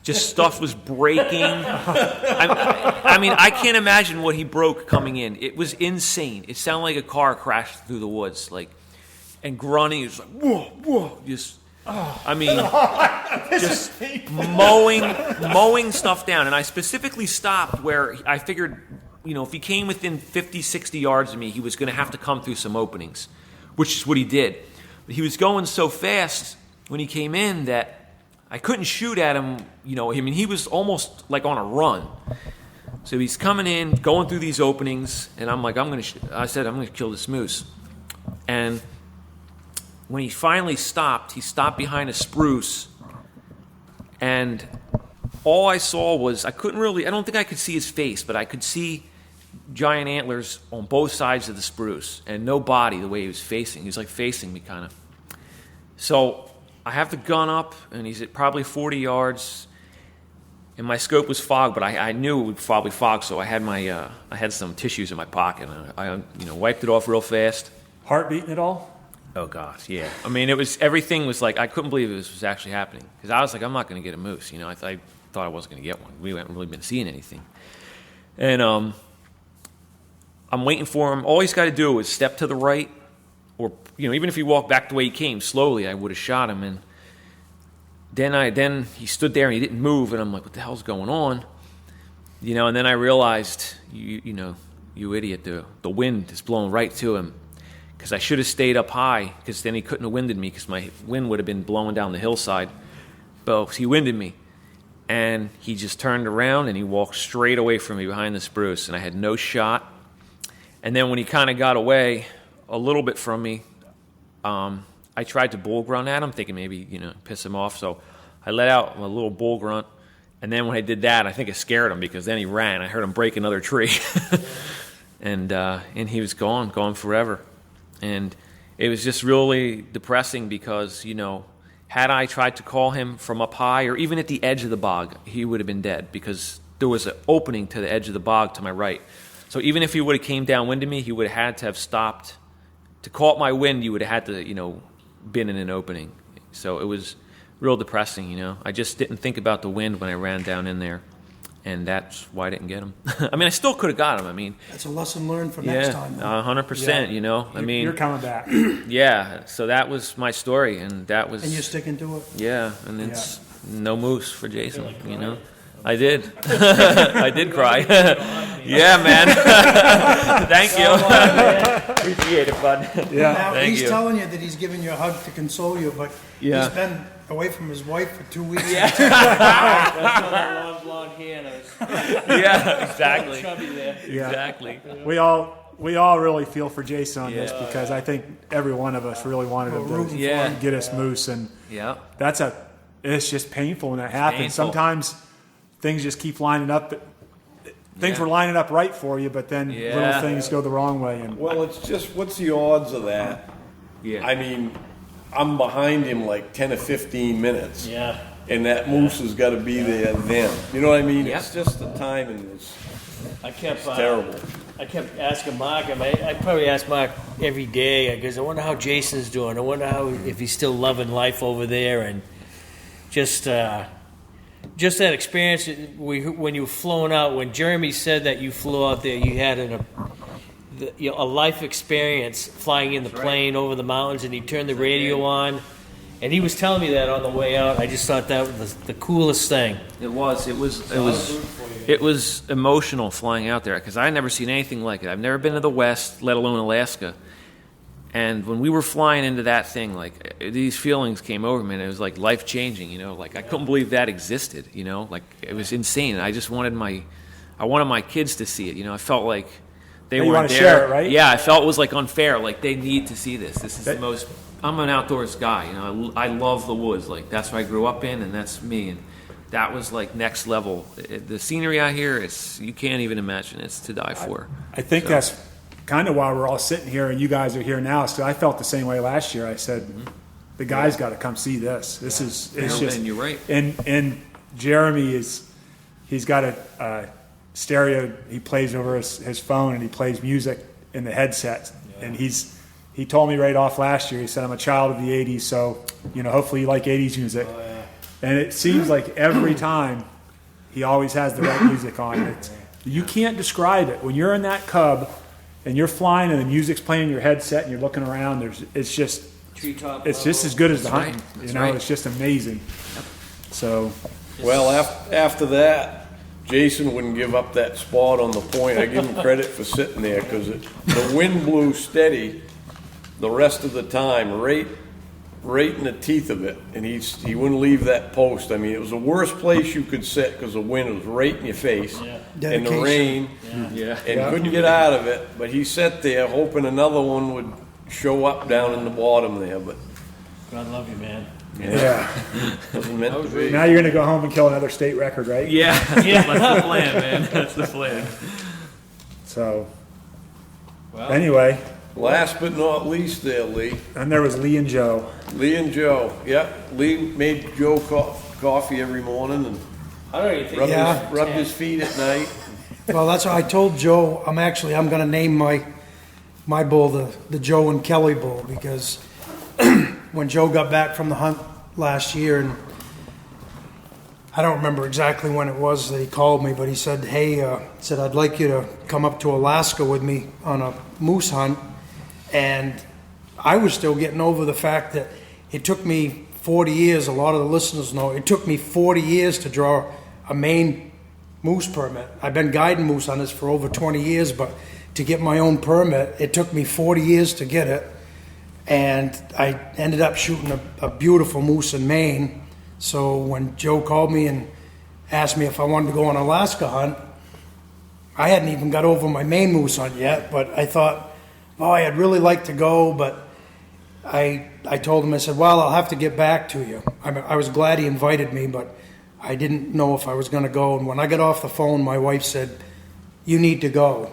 Just stuff was breaking. I mean, I can't imagine what he broke coming in. It was insane. It sounded like a car crashed through the woods, and grunting. It was like, whoa, whoa, just. I mean, just mowing stuff down. And I specifically stopped where I figured, if he came within 50, 60 yards of me, he was going to have to come through some openings, which is what he did. But he was going so fast when he came in that I couldn't shoot at him. I mean, he was almost like on a run. So he's coming in, going through these openings, and I'm like, I said, I'm going to kill this moose. And when he finally stopped, he stopped behind a spruce, and all I saw was, I don't think I could see his face, but I could see giant antlers on both sides of the spruce, and no body the way he was facing. He was like facing me kind of. So I have the gun up, and he's at probably 40 yards, and my scope was fogged, but I knew it would probably fog, so I had I had some tissues in my pocket, and I wiped it off real fast. Heart beating at all? Oh gosh, yeah. I mean, everything was like, I couldn't believe this was actually happening, because I was like, I'm not going to get a moose. I thought I wasn't going to get one. We hadn't really been seeing anything, and I'm waiting for him. All he's got to do is step to the right, or even if he walked back the way he came slowly, I would have shot him. And then he stood there and he didn't move, and I'm like, what the hell's going on? And then I realized, you idiot, the wind is blowing right to him. Because I should have stayed up high, because then he couldn't have winded me, because my wind would have been blowing down the hillside. But he winded me. And he just turned around and he walked straight away from me behind the spruce, and I had no shot. And then when he kind of got away a little bit from me, I tried to bull grunt at him, thinking maybe, piss him off. So I let out a little bull grunt. And then when I did that, I think it scared him, because then he ran. I heard him break another tree. and he was gone forever. And it was just really depressing, because, had I tried to call him from up high or even at the edge of the bog, he would have been dead, because there was an opening to the edge of the bog to my right. So even if he would have came downwind to me, he would have had to have stopped. To call up my wind, you would have had to, been in an opening. So it was real depressing, I just didn't think about the wind when I ran down in there. And that's why I didn't get him. I mean, I still could have got him. I mean, that's a lesson learned for next time. 100%. You're coming back. Yeah. So that was my story, and that was. And you're sticking to it. Yeah, and it's no moose for Jason. I did. I did cry. Yeah, man. Thank you. Appreciate it, bud. Yeah. Now, Thank he's you. telling you that he's giving you a hug to console you, but Yeah. he's been away from his wife for 2 weeks. That's all that long blonde hair. And Yeah, exactly. chubby there. Yeah. Exactly. We all really feel for Jason on this, because I think every one of us really wanted him to Yeah. get us moose, and Yeah. it's just painful when that happens. Painful. Sometimes things just keep lining up. Things were lining up right for you, but then little things go the wrong way. And Well, it's just, what's the odds of that? Yeah. I mean, I'm behind him like 10 or 15 minutes. Yeah. And that moose has got to be there then. You know what I mean? Yep. It's just the timing is I kept terrible. I kept asking Mark. I probably ask Mark every day, because I wonder how Jason's doing. I wonder if he's still loving life over there, and just that experience when you were flown out. When Jeremy said that you flew out there, you had a life experience flying in the plane over the mountains, and he turned the radio on, and he was telling me that on the way out. I just thought that was the coolest thing. It was emotional flying out there, because I had never seen anything like it. I've never been to the West, let alone Alaska. And when we were flying into that thing, like, these feelings came over me, and it was like life changing. Like, I couldn't believe that existed. Like, it was insane. I just wanted my kids to see it. I felt like they you weren't want to there. share it, right? Yeah, I felt it was like unfair. Like, they need to see this. This is the most I'm an outdoors guy. I love the woods. Like, that's what I grew up in, and that's me. And that was like next level. The scenery out here, you can't even imagine. It's to die for. I think that's kind of why we're all sitting here and you guys are here now. So I felt the same way last year. I said, the guys got to come see this. This is it's just. And you're right. And Jeremy he's got a stereo. He plays over his phone and he plays music in the headset. Yeah. And he told me right off last year. He said, I'm a child of the '80s, so hopefully you like '80s music. Oh, yeah. And it seems like every time he always has the right music on. You can't describe it. When you're in that Cub and you're flying and the music's playing in your headset and you're looking around, it's just as good as the hunting. It's just amazing. Yep. So, well, after that, Jason wouldn't give up that spot on the point. I give him credit for sitting there because the wind blew steady the rest of the time, right in the teeth of it, and he wouldn't leave that post. I mean, it was the worst place you could sit because the wind was right in your face, and the rain, and couldn't get out of it. But he sat there hoping another one would show up down in the bottom there. But God love you, man. Yeah. Wasn't meant to be. Now you're going to go home and kill another state record, right? Yeah, that's the plan, man. That's the plan. So, anyway. Last but not least there, Lee. And there was Lee and Joe. Lee and Joe, yep. Lee made Joe coffee every morning and I don't even think rubbed his feet at night. Well, that's what I told Joe. I'm going to name my bull the Joe and Kelly bull because when Joe got back from the hunt last year, and I don't remember exactly when it was that he called me, but he said, hey, I'd like you to come up to Alaska with me on a moose hunt. And I was still getting over the fact that it took me 40 years, a lot of the listeners know, it took me 40 years to draw a Maine moose permit. I've been guiding moose hunters for over 20 years, but to get my own permit, it took me 40 years to get it. And I ended up shooting a beautiful moose in Maine. So when Joe called me and asked me if I wanted to go on an Alaska hunt, I hadn't even got over my Maine moose hunt yet, but I thought, I'd really like to go, but I told him, I said, well, I'll have to get back to you. I was glad he invited me, but I didn't know if I was going to go. And when I got off the phone, my wife said, you need to go.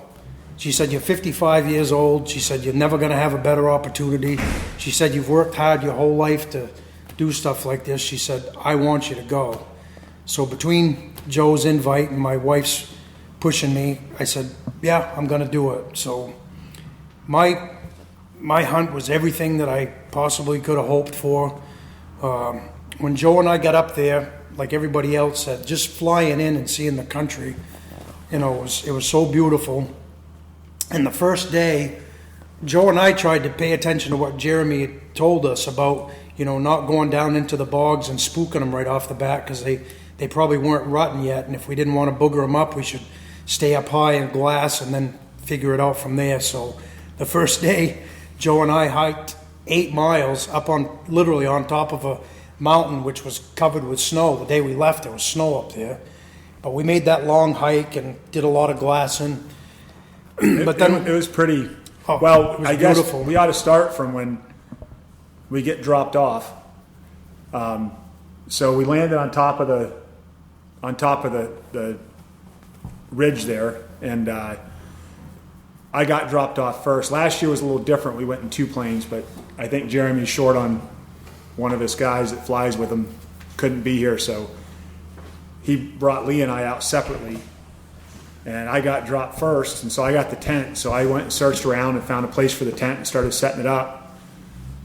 She said, you're 55 years old. She said, you're never going to have a better opportunity. She said, you've worked hard your whole life to do stuff like this. She said, I want you to go. So between Joe's invite and my wife's pushing me, I said, yeah, I'm going to do it. So my hunt was everything that I possibly could have hoped for. When Joe and I got up there, like everybody else said, just flying in and seeing the country, it was so beautiful. And the first day, Joe and I tried to pay attention to what Jeremy had told us about, not going down into the bogs and spooking them right off the bat because they probably weren't rutting yet. And if we didn't want to booger them up, we should stay up high in glass and then figure it out from there. So the first day, Joe and I hiked 8 miles up literally on top of a mountain which was covered with snow. The day we left, there was snow up there. But we made that long hike and did a lot of glassing. But then it was pretty. I guess we ought to start from when we get dropped off. So we landed on top of the ridge there, and I got dropped off first. Last year was a little different. We went in 2 planes, but I think Jeremy's short on one of his guys that flies with him. Couldn't be here, so he brought Lee and I out separately. And I got dropped first, and so I got the tent. So I went and searched around and found a place for the tent and started setting it up.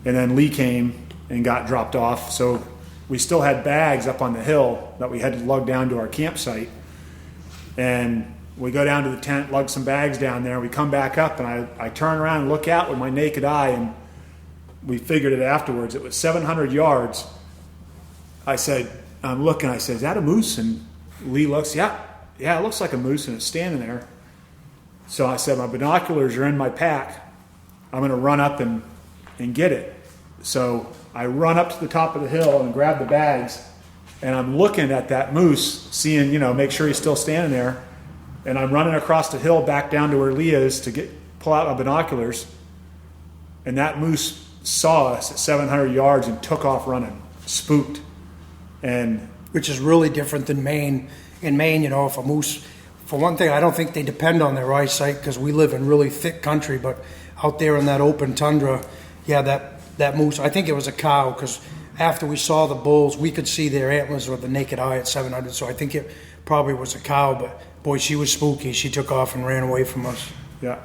And then Lee came and got dropped off. So we still had bags up on the hill that we had to lug down to our campsite. And we go down to the tent, lug some bags down there. We come back up, and I turn around and look out with my naked eye, and we figured it afterwards. It was 700 yards. I'm looking, I said, is that a moose? And Lee looks, yeah, it looks like a moose, and it's standing there. So I said, my binoculars are in my pack. I'm going to run up and get it. So I run up to the top of the hill and grab the bags, and I'm looking at that moose, seeing, make sure he's still standing there. And I'm running across the hill back down to where Lee is to pull out my binoculars. And that moose saw us at 700 yards and took off running, spooked. And which is really different than Maine. In Maine, you know, if a moose, for one thing, I don't think they depend on their eyesight because we live in really thick country, but out there in that open tundra, yeah, that moose, I think it was a cow, because after we saw the bulls, we could see their antlers with the naked eye at 700, so I think it probably was a cow, but boy, she was spooky. She took off and ran away from us. yeah.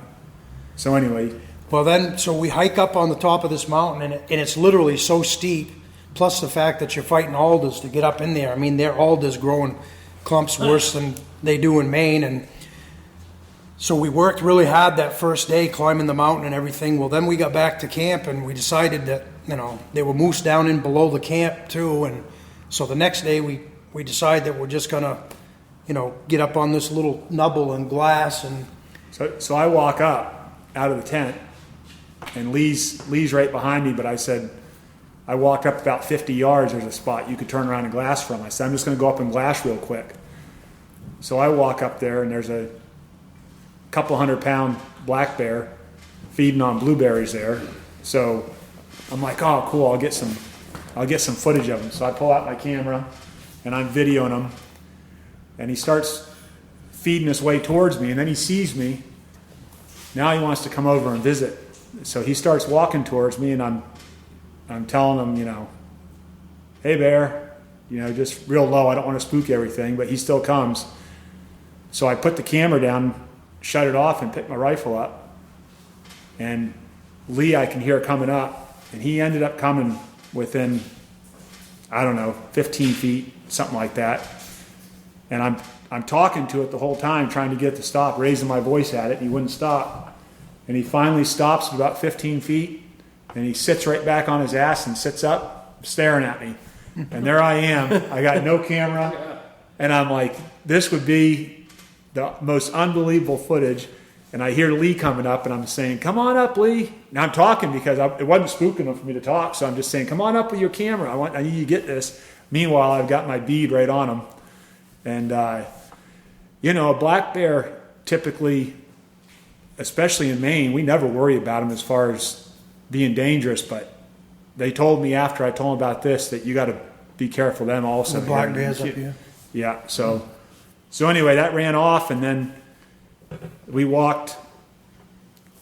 So anyway, Well then, so we hike up on the top of this mountain, and it's literally so steep, plus the fact that you're fighting alders to get up in there. I mean, their alders growing clumps worse than they do in Maine, and so we worked really hard that first day climbing the mountain and everything. Well, then we got back to camp, and we decided that, you know, there were moose down in below the camp too, and so the next day we decided that we're just gonna, you know, get up on this little nubble and glass. And so I walk up out of the tent, and Lee's right behind me, but I said, I walked up about 50 yards, there's a spot you could turn around and glass from. I said, I'm just going to go up and glass real quick. So I walk up there, and there's a couple 100-pound black bear feeding on blueberries there. So I'm like, oh, cool, I'll get some footage of him. So I pull out my camera, and I'm videoing him, and he starts feeding his way towards me, and then he sees me. Now he wants to come over and visit. So he starts walking towards me, and I'm telling him, you know, hey bear, you know, just real low. I don't want to spook everything, but he still comes. So I put the camera down, shut it off, and picked my rifle up. And Lee, I can hear coming up, and he ended up coming within, I don't know, 15 feet, something like that. And I'm talking to it the whole time, trying to get it to stop, raising my voice at it, and he wouldn't stop. And he finally stops at about 15 feet, and he sits right back on his ass and sits up, staring at me. And there I am. I got no camera, and I'm like, this would be the most unbelievable footage. And I hear Lee coming up, and I'm saying, come on up, Lee. And I'm talking because it wasn't spooking him for me to talk, so I'm just saying, come on up with your camera. I need you to get this. Meanwhile, I've got my bead right on him. And, you know, a black bear typically, especially in Maine, we never worry about them as far as being dangerous, but they told me after I told them about this that you got to be careful of them also. the black bears up here. Yeah, so anyway, that ran off, and then we walked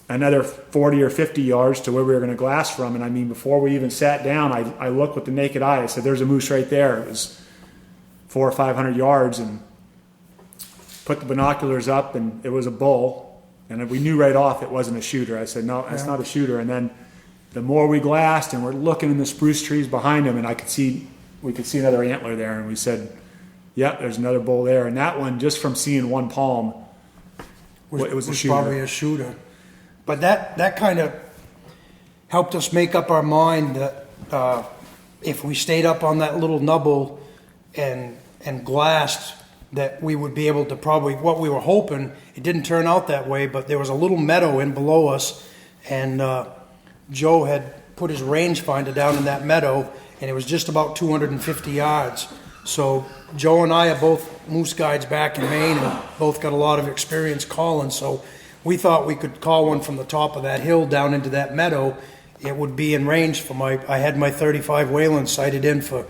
another 40 or 50 yards to where we were going to glass from, and I mean, before we even sat down, I looked with the naked eye. I said, there's a moose right there. It was 400 or 500 yards, and put the binoculars up, and it was a bull, and we knew right off it wasn't a shooter. I said, no, that's not a shooter. And then the more we glassed, and we're looking in the spruce trees behind him, and we could see another antler there, and we said, yep, there's another bull there. And that one, just from seeing one palm, it was a shooter. Probably a shooter. But that kind of helped us make up our mind that if we stayed up on that little nubble and glassed, that we would be able to probably, what we were hoping, it didn't turn out that way, but there was a little meadow in below us, and Joe had put his rangefinder down in that meadow, and it was just about 250 yards. So Joe and I are both moose guides back in Maine, and both got a lot of experience calling, so we thought we could call one from the top of that hill down into that meadow. It would be in range for I had my 35 Wayland sighted in for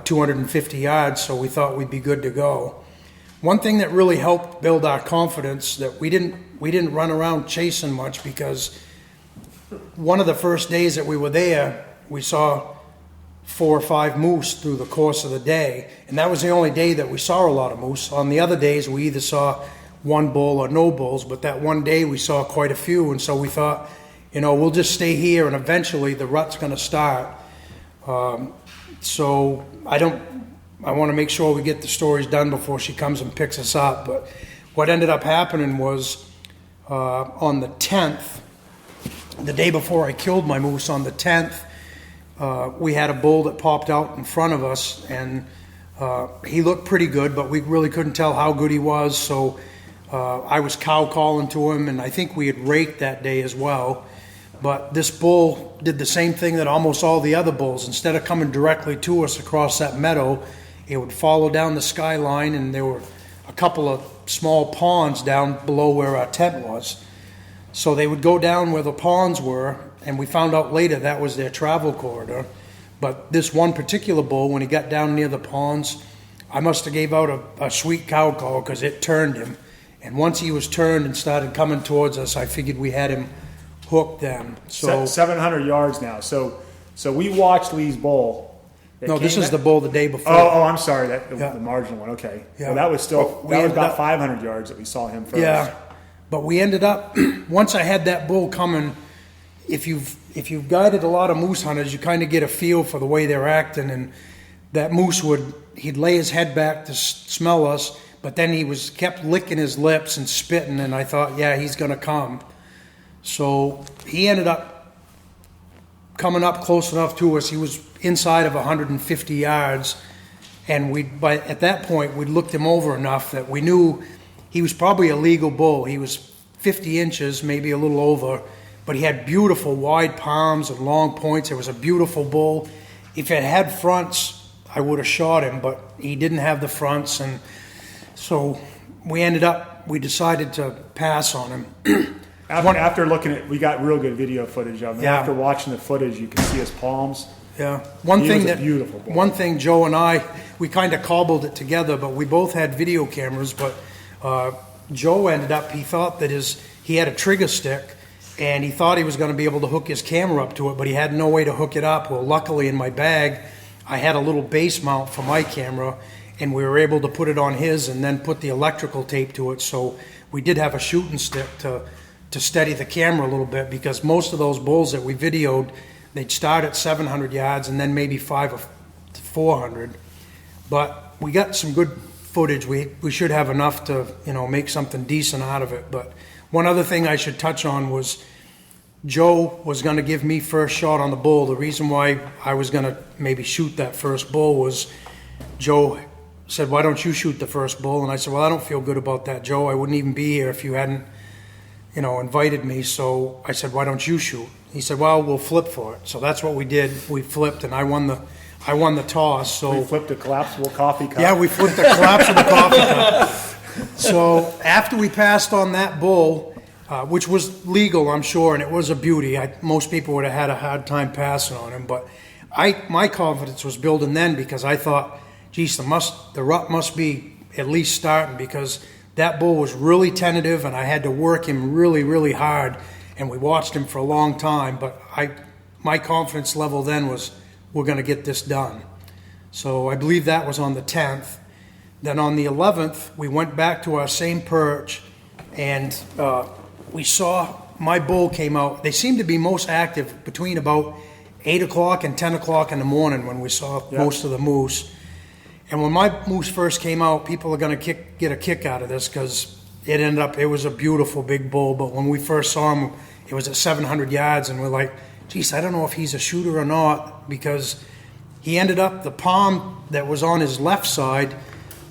250 yards, so we thought we'd be good to go. One thing that really helped build our confidence, that we didn't run around chasing much, because one of the first days that we were there, we saw 4 or 5 moose through the course of the day, and that was the only day that we saw a lot of moose. On the other days, we either saw one bull or no bulls, but that one day we saw quite a few, and so we thought, you know, we'll just stay here, and eventually the rut's going to start. So I want to make sure we get the stories done before she comes and picks us up. But what ended up happening was on the 10th, the day before I killed my moose, on the 10th, we had a bull that popped out in front of us, and he looked pretty good, but we really couldn't tell how good he was. So I was cow calling to him, and I think we had raked that day as well. But this bull did the same thing that almost all the other bulls. Instead of coming directly to us across that meadow, it would follow down the skyline, and there were a couple of small ponds down below where our tent was. So they would go down where the ponds were, and we found out later that was their travel corridor. But this one particular bull, when he got down near the ponds, I must have gave out a sweet cow call because it turned him. And once he was turned and started coming towards us, I figured we had him hooked then. So 700 yards now. So we watched Lee's bull. No, this is the bull the day before. Oh, I'm sorry. The Yeah. marginal one. Okay. Yeah. Well, that was still, But we that was ended about up- 500 yards that we saw him first. Yeah, but we ended up, once I had that bull coming, if you've guided a lot of moose hunters, you kind of get a feel for the way they're acting, and that moose he'd lay his head back to smell us, but then he kept licking his lips and spitting, and I thought, yeah, he's going to come. So he ended up coming up close enough to us. He was inside of 150 yards, and at that point, we'd looked him over enough that we knew he was probably a legal bull. He was 50 inches, maybe a little over, but he had beautiful wide palms and long points. It was a beautiful bull. If it had fronts, I would have shot him, but he didn't have the fronts, and so we decided to pass on him. After looking at, we got real good video footage of him. Yeah. After watching the footage, you can see his palms. Yeah. Beautiful bull. One thing, Joe and I, we kind of cobbled it together, but we both had video cameras, but Joe ended up, he thought that he had a trigger stick, and he thought he was going to be able to hook his camera up to it, but he had no way to hook it up. Well, luckily in my bag, I had a little base mount for my camera, and we were able to put it on his and then put the electrical tape to it. So we did have a shooting stick to steady the camera a little bit, because most of those bulls that we videoed, they'd start at 700 yards and then maybe 500 to 400. But we got some good footage. We should have enough to make something decent out of it. But one other thing I should touch on was Joe was going to give me first shot on the bull. The reason why I was going to maybe shoot that first bull was Joe said, "Why don't you shoot the first bull?" And I said, "Well, I don't feel good about that, Joe. I wouldn't even be here if you hadn't invited me." So I said, "Why don't you shoot?" He said, "Well, we'll flip for it." So that's what we did. We flipped, and I won the toss. So We flipped a collapsible coffee cup. yeah, we flipped the collapsible coffee cup. So after we passed on that bull, which was legal, I'm sure, and it was a beauty. Most people would have had a hard time passing on him, but my confidence was building then, because I thought, geez, the rut must be at least starting, because that bull was really tentative, and I had to work him really, really hard, and we watched him for a long time. But my confidence level then was, we're going to get this done. So I believe that was on the 10th. Then on the 11th, we went back to our same perch, and we saw my bull came out. They seemed to be most active between about 8 o'clock and 10 o'clock in the morning when we saw most of the moose. And when my moose first came out, people are going to get a kick out of this, because it was a beautiful big bull. But when we first saw him, it was at 700 yards, and we're like, geez, I don't know if he's a shooter or not, because he ended up, the palm that was on his left side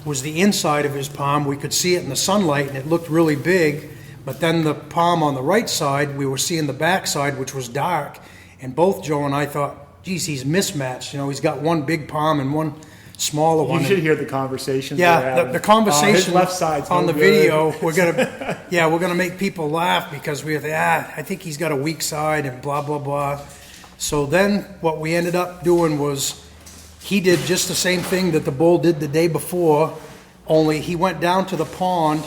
was the inside of his palm. We could see it in the sunlight, and it looked really big. But then the palm on the right side, we were seeing the back side, which was dark. And both Joe and I thought, geez, he's mismatched. He's got one big palm and one smaller one. You should hear the conversations. Yeah, the conversation his left side's on no the good. video. We're gonna make people laugh, because we were I think he's got a weak side and blah blah blah. So then what we ended up doing was, he did just the same thing that the bull did the day before, only he went down to the pond,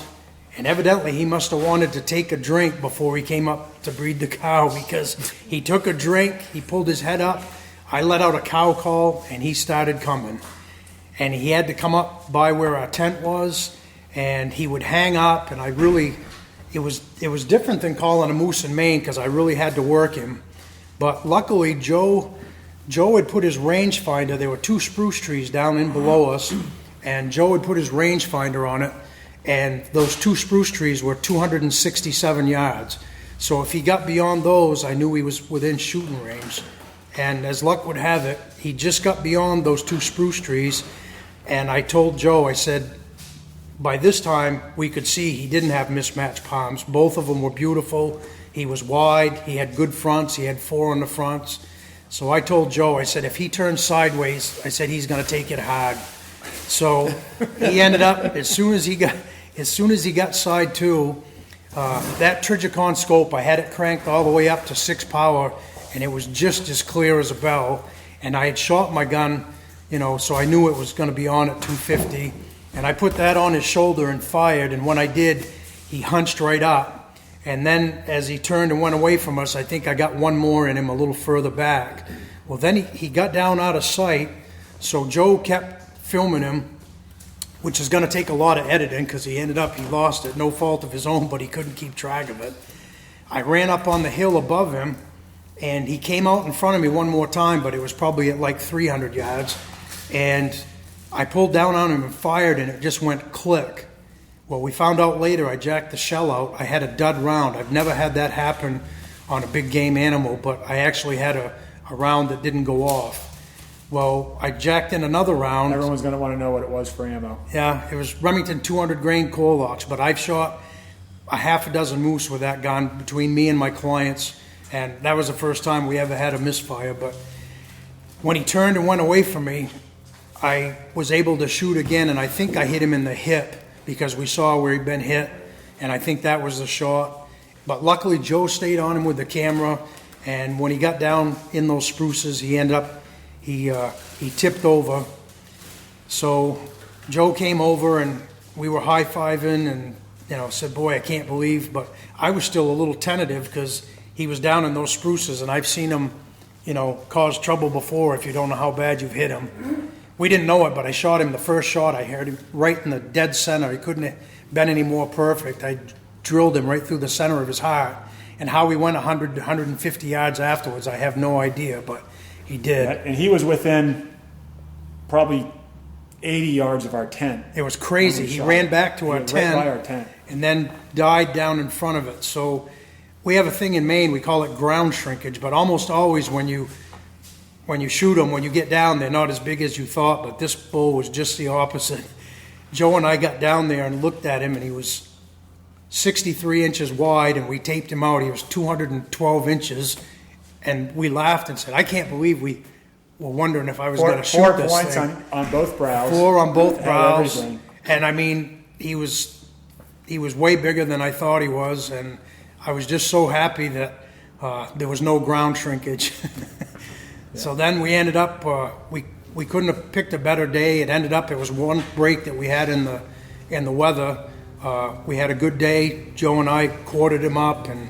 and evidently he must have wanted to take a drink before he came up to breed the cow, because he took a drink, he pulled his head up, I let out a cow call, and he started coming. And he had to come up by where our tent was, and he would hang up, and it was different than calling a moose in Maine, because I really had to work him. But luckily, Joe had put his rangefinder, there were 2 spruce trees down in below us, and Joe had put his rangefinder on it, and those 2 spruce trees were 267 yards. So if he got beyond those, I knew he was within shooting range. And as luck would have it, he just got beyond those 2 spruce trees, and I told Joe, I said, by this time we could see he didn't have mismatched palms. Both of them were beautiful. He was wide, he had good fronts, he had 4 on the fronts. So I told Joe, I said, if he turns sideways, I said, he's going to take it hard. So he ended up, as soon as he got side 2, that Trigicon scope, I had it cranked all the way up to 6 power, and it was just as clear as a bell. And I had shot my gun, so I knew it was going to be on at 250. And I put that on his shoulder and fired, and when I did, he hunched right up. And then as he turned and went away from us, I think I got one more in him a little further back. Well, then he got down out of sight, so Joe kept filming him, which is going to take a lot of editing because he lost it, no fault of his own, but he couldn't keep track of it. I ran up on the hill above him, and he came out in front of me one more time, but it was probably at like 300 yards. And I pulled down on him and fired, and it just went click. Well, we found out later I jacked the shell out. I had a dud round. I've never had that happen on a big game animal, but I actually had a round that didn't go off. Well, I jacked in another round. Everyone's going to want to know what it was for ammo. Yeah, it was Remington 200 grain Corlocks, but I've shot a half a dozen moose with that gun between me and my clients, and that was the first time we ever had a misfire. But when he turned and went away from me, I was able to shoot again, and I think I hit him in the hip because we saw where he'd been hit, and I think that was the shot. But luckily, Joe stayed on him with the camera, and when he got down in those spruces, he ended up, he tipped over. So Joe came over, and we were high-fiving, and said, boy, I can't believe, but I was still a little tentative because he was down in those spruces, and I've seen him, cause trouble before if you don't know how bad you've hit him. We didn't know it, but I shot him the first shot. I hit him right in the dead center. He couldn't have been any more perfect. I drilled him right through the center of his heart. And how he went 100 to 150 yards afterwards, I have no idea, but he did. And he was within probably 80 yards of our tent. It was crazy. He ran back to our tent, right by our tent, and then died down in front of it. So we have a thing in Maine, we call it ground shrinkage, but almost always when you shoot them, when you get down, they're not as big as you thought, but this bull was just the opposite. Joe and I got down there and looked at him, and he was 63 inches wide, and we taped him out. He was 212 inches, and we laughed and said, I can't believe we were wondering if I was going to shoot this thing. 4 points on both brows. 4 on both brows. Everything. And I mean, he was way bigger than I thought he was, and I was just so happy that there was no ground shrinkage. So then we ended up, we couldn't have picked a better day. It ended up, it was one break that we had in the weather. We had a good day. Joe and I quartered him up, and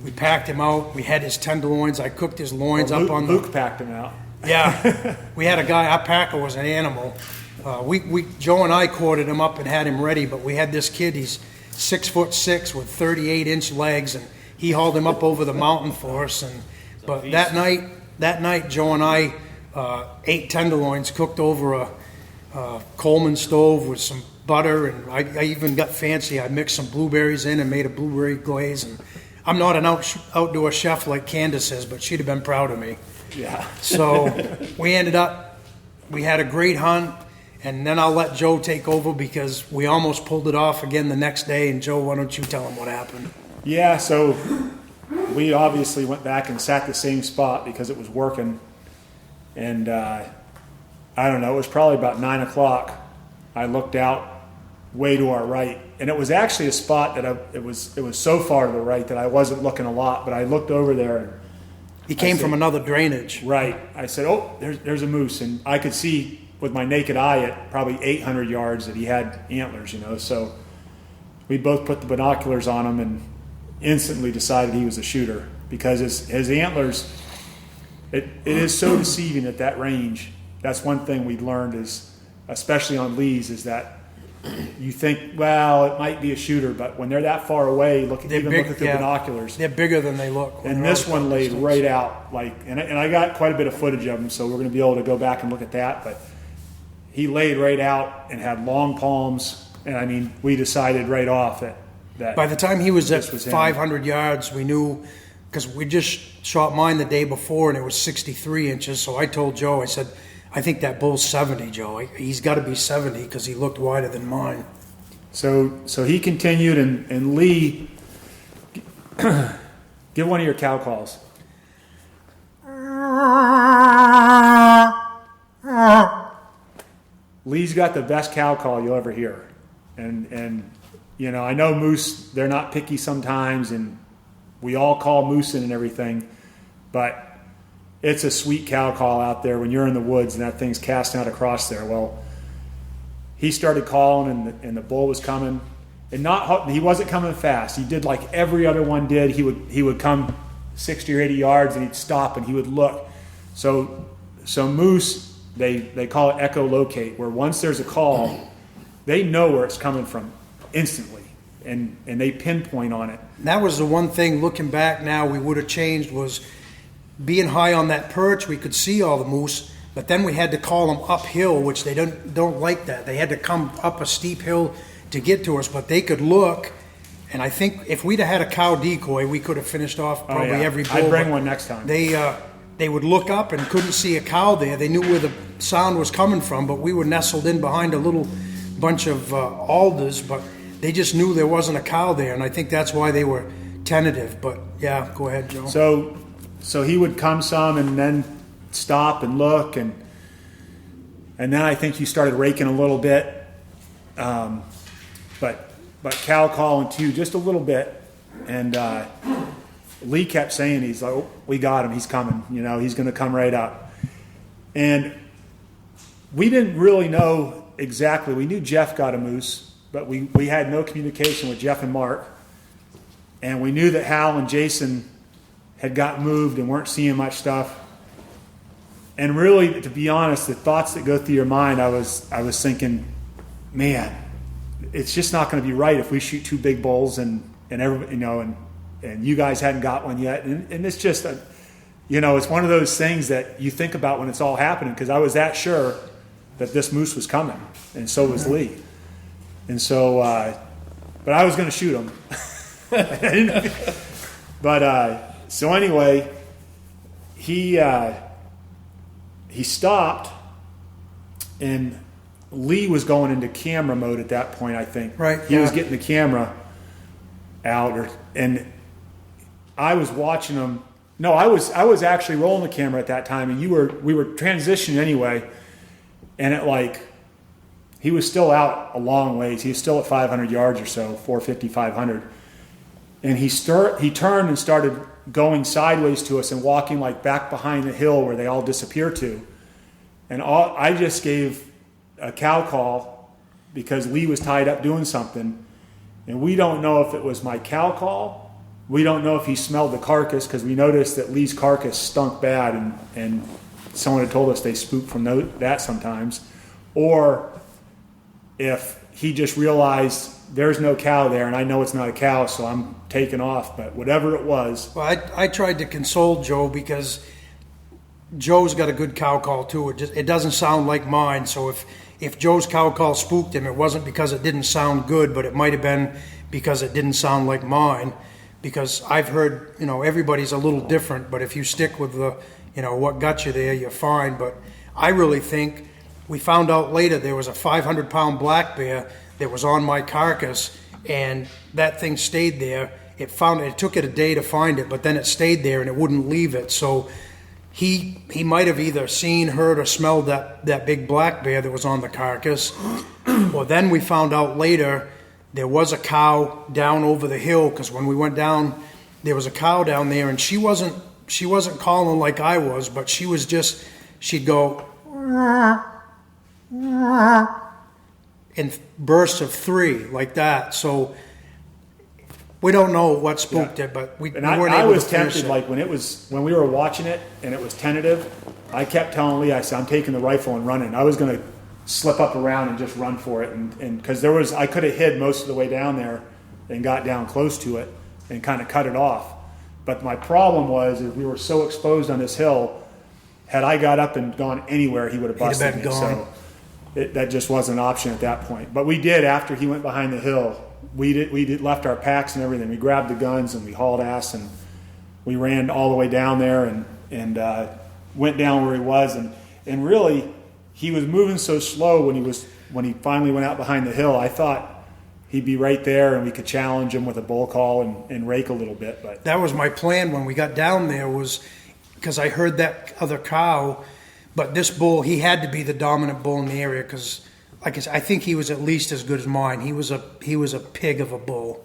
we packed him out. We had his tenderloins. I cooked his loins up on Luke packed him out. Yeah. We had a guy, our packer was an animal. Joe and I quartered him up and had him ready, but we had this kid, he's 6'6" with 38-inch legs, and he hauled him up over the mountain for us. But that night, Joe and I ate tenderloins cooked over a Coleman stove with some butter, and I even got fancy. I mixed some blueberries in and made a blueberry glaze. And I'm not an outdoor chef like Candace is, but she'd have been proud of me. Yeah. So we had a great hunt, and then I'll let Joe take over because we almost pulled it off again the next day. And Joe, why don't you tell him what happened? Yeah, so we obviously went back and sat the same spot because it was working. And I don't know, it was probably about 9 o'clock. I looked out way to our right, and it was actually a spot that it was so far to the right that I wasn't looking a lot, but I looked over there. And he came from another drainage. Right. I said, oh, there's a moose. And I could see with my naked eye at probably 800 yards that he had antlers, So we both put the binoculars on him and instantly decided he was a shooter because his antlers, it is so deceiving at that range. That's one thing we learned is, especially on Lee's, is that you think, well, it might be a shooter, but when they're that far away, look at the binoculars. They're bigger than they look. And this one laid right out, and I got quite a bit of footage of him, so we're going to be able to go back and look at that. But he laid right out and had long palms, and I mean, we decided right off that by the time he was at 500 yards, we knew, because we just shot mine the day before, and it was 63 inches. So I told Joe, I said, I think that bull's 70, Joe. He's got to be 70 because he looked wider than mine. So he continued, and Lee, give one of your cow calls. Lee's got the best cow call you'll ever hear. And I know moose, they're not picky sometimes, and we all call moose in and everything, but it's a sweet cow call out there when you're in the woods and that thing's casting out across there. Well, he started calling and the bull was coming, and he wasn't coming fast. He did like every other one did. He would come 60 or 80 yards and he'd stop and he would look. So moose, they call it echolocate, where once there's a call, they know where it's coming from instantly, and they pinpoint on it. That was the one thing, looking back now, we would have changed, was being high on that perch, we could see all the moose, but then we had to call them uphill, which they don't like that. They had to come up a steep hill to get to us, but they could look, and I think if we'd have had a cow decoy, we could have finished off probably every bull. I'd bring one next time. They would look up and couldn't see a cow there. They knew where the sound was coming from, but we were nestled in behind a little bunch of alders, but they just knew there wasn't a cow there, and I think that's why they were tentative. But yeah, go ahead, Joe. So he would come some and then stop and look, and then I think you started raking a little bit, but cow calling too, just a little bit, and Lee kept saying, he's like, oh, we got him, he's coming, he's going to come right up. And we didn't really know exactly. We knew Jeff got a moose, but we had no communication with Jeff and Mark. And we knew that Hal and Jason had got moved and weren't seeing much stuff. And really, to be honest, the thoughts that go through your mind, I was thinking, man, it's just not going to be right if we shoot two big bulls and everybody, and you guys hadn't got one yet. And it's just, it's one of those things that you think about when it's all happening, because I was that sure that this moose was coming, and so was Lee. And so, but I was going to shoot him. So anyway, he stopped, and Lee was going into camera mode at that point, I think. Right. He was getting the camera out, and I was watching him. No, I was actually rolling the camera at that time, and we were transitioning anyway, and he was still out a long ways. He was still at 500 yards or so, 450, 500. And he turned and started going sideways to us and walking back behind the hill where they all disappear to. And I just gave a cow call because Lee was tied up doing something. And we don't know if it was my cow call. We don't know if he smelled the carcass, because we noticed that Lee's carcass stunk bad, and someone had told us they spook from that sometimes. Or if he just realized there's no cow there, and I know it's not a cow, so I'm taking off. But whatever it was. Well, I tried to console Joe, because Joe's got a good cow call too. It doesn't sound like mine. So if Joe's cow call spooked him, it wasn't because it didn't sound good, but it might have been because it didn't sound like mine. Because I've heard, everybody's a little different, but if you stick with the, what got you there, you're fine. But I really think we found out later there was a 500-pound black bear that was on my carcass, and that thing stayed there. It took it a day to find it, but then it stayed there and it wouldn't leave it. So he might have either seen, heard, or smelled that big black bear that was on the carcass. Well, then we found out later there was a cow down over the hill, because when we went down, there was a cow down there, and she wasn't calling like I was, but she'd go in bursts of 3 like that. So we don't know what spooked it, but we weren't able to finish it. I was tempted, when we were watching it and it was tentative, I kept telling Lee, I said, I'm taking the rifle and running. I was going to slip up around and just run for it, and because I could have hid most of the way down there and got down close to it and kind of cut it off. But my problem was, is we were so exposed on this hill, had I got up and gone anywhere, he would have busted me. So that just wasn't an option at that point. But we did, after he went behind the hill, we left our packs and everything. We grabbed the guns and we hauled ass, and we ran all the way down there and went down where he was, and really, he was moving so slow when he finally went out behind the hill. I thought he'd be right there and we could challenge him with a bull call and rake a little bit. But that was my plan when we got down there, was because I heard that other cow, but this bull, he had to be the dominant bull in the area, because I think he was at least as good as mine. He was a pig of a bull.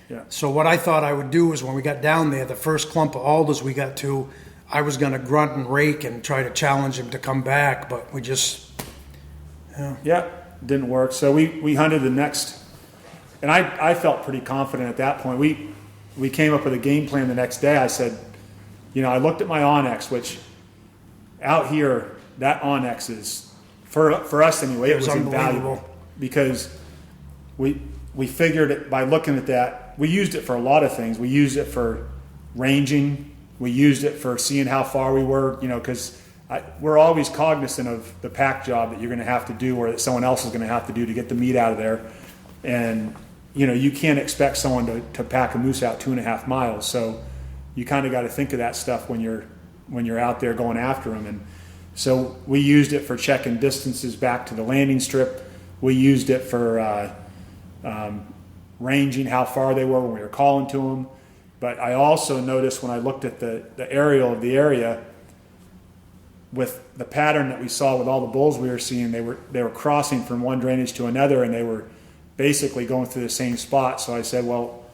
Yeah. So what I thought I would do is, when we got down there, the first clump of alders we got to, I was going to grunt and rake and try to challenge him to come back, but we just, Yeah, didn't work. So we hunted the next, and I felt pretty confident at that point. We came up with a game plan the next day. I said, I looked at my Onyx, which out here, that Onyx is, for us anyway, it was invaluable because we figured it by looking at that. We used it for a lot of things. We used it for ranging. We used it for seeing how far we were, because we're always cognizant of the pack job that you're going to have to do or that someone else is going to have to do to get the meat out of there. And, you can't expect someone to pack a moose out 2.5 miles. So you kind of got to think of that stuff when you're out there going after them. And so we used it for checking distances back to the landing strip. We used it for ranging how far they were when we were calling to them. But I also noticed when I looked at the aerial of the area, with the pattern that we saw with all the bulls we were seeing, they were crossing from one drainage to another, and they were basically going through the same spot. So I said, well,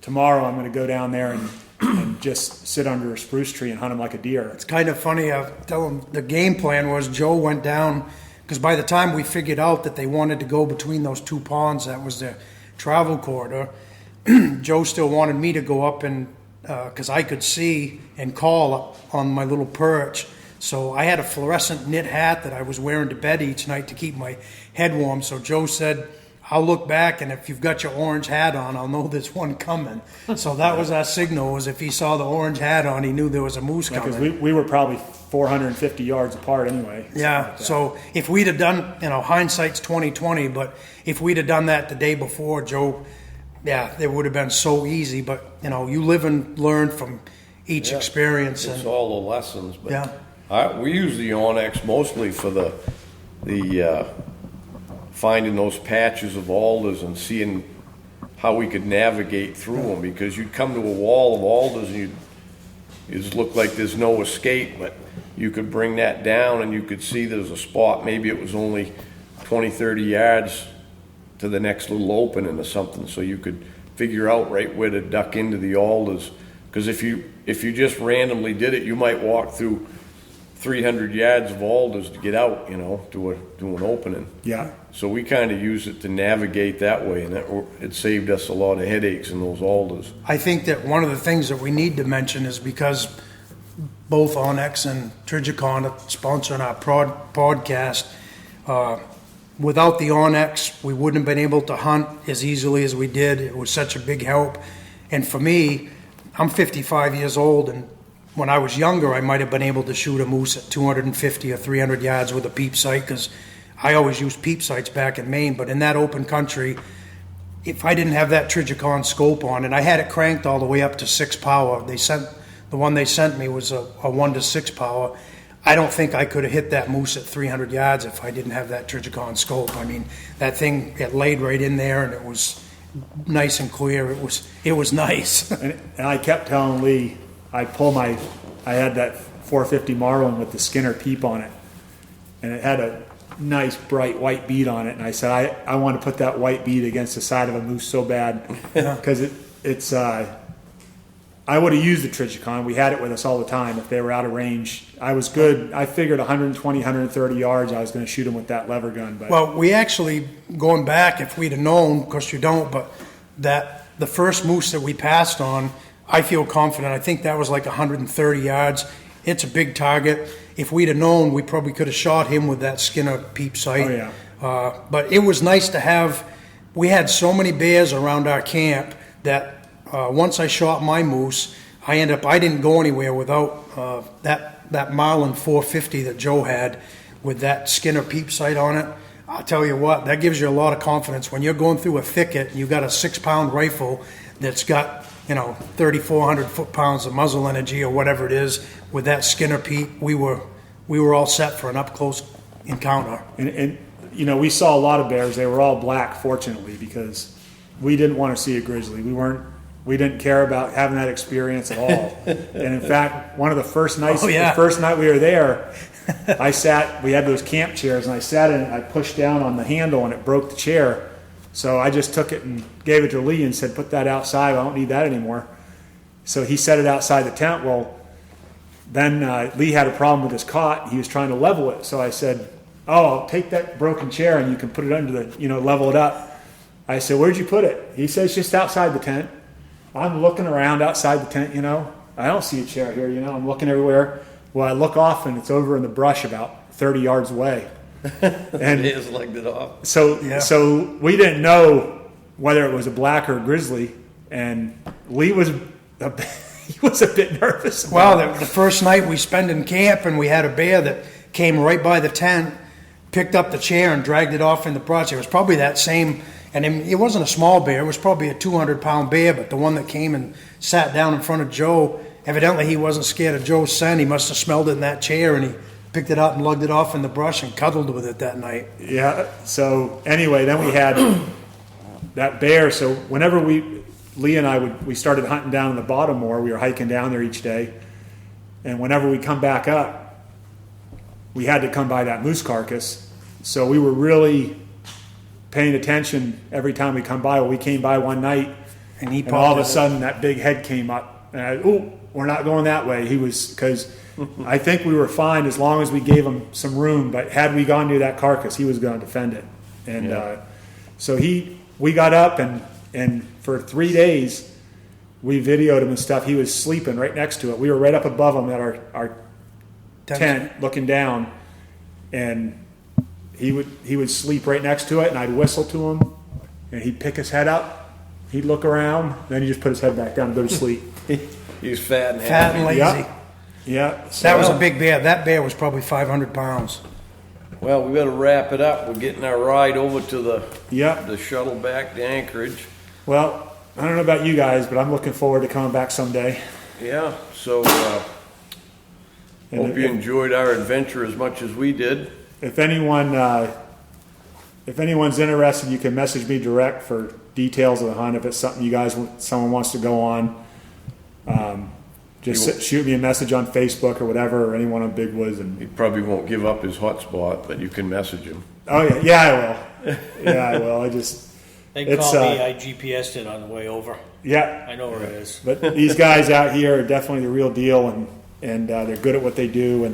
tomorrow I'm going to go down there and just sit under a spruce tree and hunt them like a deer. It's kind of funny. I tell them the game plan was Joe went down, because by the time we figured out that they wanted to go between those two ponds, that was their travel corridor, Joe still wanted me to go up and, because I could see and call up on my little perch. So I had a fluorescent knit hat that I was wearing to bed each night to keep my head warm. So Joe said, I'll look back, and if you've got your orange hat on, I'll know there's one coming. So that was our signal, was if he saw the orange hat on, he knew there was a moose coming. Because we were probably 450 yards apart anyway. Yeah, so if we'd have done, hindsight's 20/20, but if we'd have done that the day before, Joe, it would have been so easy. But, you live and learn from each experience. It's all the lessons. But yeah. We use the Onyx mostly for the finding those patches of alders and seeing how we could navigate through them, because you'd come to a wall of alders and it just looked like there's no escape, but you could bring that down and you could see there's a spot, maybe it was only 20-30 yards to the next little opening or something, so you could figure out right where to duck into the alders. Because if you just randomly did it, you might walk through 300 yards of alders to get out, to an opening. Yeah. So we kind of use it to navigate that way, and it saved us a lot of headaches in those alders. I think that one of the things that we need to mention is because both Onyx and Trigicon are sponsoring our podcast, without the Onyx, we wouldn't have been able to hunt as easily as we did. It was such a big help. And for me, I'm 55 years old, and when I was younger, I might have been able to shoot a moose at 250 or 300 yards with a peep sight, because I always used peep sights back in Maine. But in that open country, if I didn't have that Trigicon scope on, and I had it cranked all the way up to 6 power, the one they sent me was a 1 to 6 power. I don't think I could have hit that moose at 300 yards if I didn't have that Trigicon scope. I mean, that thing, it laid right in there, and it was nice and clear. It was nice. And I kept telling Lee, I had that 450 Marlin with the Skinner peep on it, and it had a nice bright white bead on it, and I said, I want to put that white bead against the side of a moose so bad, because it's I would have used the Trigicon. We had it with us all the time if they were out of range. I was good. I figured 120, 130 yards I was going to shoot them with that lever gun. But well, we actually, going back, if we'd have known, of course you don't, but the first moose that we passed on, I feel confident. I think that was like 130 yards. It's a big target. If we'd have known, we probably could have shot him with that Skinner peep sight. Oh, yeah. But it was nice to have. We had so many bears around our camp that once I shot my moose, I didn't go anywhere without that Marlin 450 that Joe had with that Skinner peep sight on it. I'll tell you what, that gives you a lot of confidence when you're going through a thicket and you've got a 6-pound rifle that's got 3,400 foot-pounds of muzzle energy or whatever it is. With that Skinner peep, we were all set for an up-close encounter. And we saw a lot of bears. They were all black, fortunately, because we didn't want to see a grizzly. We didn't care about having that experience at all. And in fact, one of the first nights, the first night we were there, we had those camp chairs, and I sat in it, I pushed down on the handle, and it broke the chair. So I just took it and gave it to Lee and said, put that outside. I don't need that anymore. So he set it outside the tent. Well, then Lee had a problem with his cot. He was trying to level it. So I said, "Oh, take that broken chair and you can put it under the, level it up." I said, "Where'd you put it?" He says, "Just outside the tent." I'm looking around outside the tent, I don't see a chair here, I'm looking everywhere. Well, I look off and it's over in the brush about 30 yards away. And He just lugged it off. So we didn't know whether it was a black or a grizzly, and Lee was he was a bit nervous. Well, the first night we spent in camp, and we had a bear that came right by the tent, picked up the chair and dragged it off in the brush. It was probably that same, and it wasn't a small bear. It was probably a 200-pound bear, but the one that came and sat down in front of Joe, evidently he wasn't scared of Joe's scent. He must have smelled it in that chair, and he picked it up and lugged it off in the brush and cuddled with it that night. Yeah, so anyway, then we had that bear. So whenever Lee and I we started hunting down in the bottom more. We were hiking down there each day. And whenever we come back up, we had to come by that moose carcass. So we were really paying attention every time we come by. Well, we came by one night, and all of a sudden that big head came up. And we're not going that way. Because I think we were fine as long as we gave him some room. But had we gone near that carcass, he was going to defend it. And so we got up, and for 3 days, we videoed him and stuff. He was sleeping right next to it. We were right up above him at our tent, looking down, and he would sleep right next to it, and I'd whistle to him, and he'd pick his head up, he'd look around, then he'd just put his head back down and go to sleep. He was fat and Fat and lazy. Yeah. That was a big bear. That bear was probably 500 pounds. Well, we better wrap it up. We're getting our ride over to Yeah. the shuttle back to Anchorage. Well, I don't know about you guys, but I'm looking forward to coming back someday. Yeah, so hope you enjoyed our adventure as much as we did. If anyone's interested, you can message me direct for details of the hunt. If it's something someone wants to go on, just shoot me a message on Facebook or whatever, or anyone on Big Woods. And He probably won't give up his hotspot, but you can message him. oh yeah, I will. Yeah, I will. They call me. I GPS'd it on the way over. Yeah, I know where it is. but these guys out here are definitely the real deal, and they're good at what they do,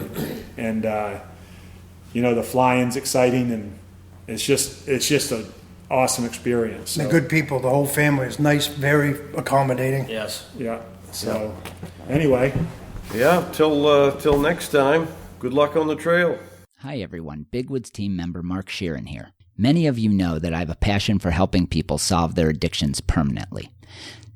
and the flying's exciting, and it's just an awesome experience. So, They're good people. The whole family is nice, very accommodating. Yes. yeah. So anyway, Yeah, till next time, good luck on the trail. Hi everyone, Big Woods team member Mark Sheeran here. Many of you know that I have a passion for helping people solve their addictions permanently.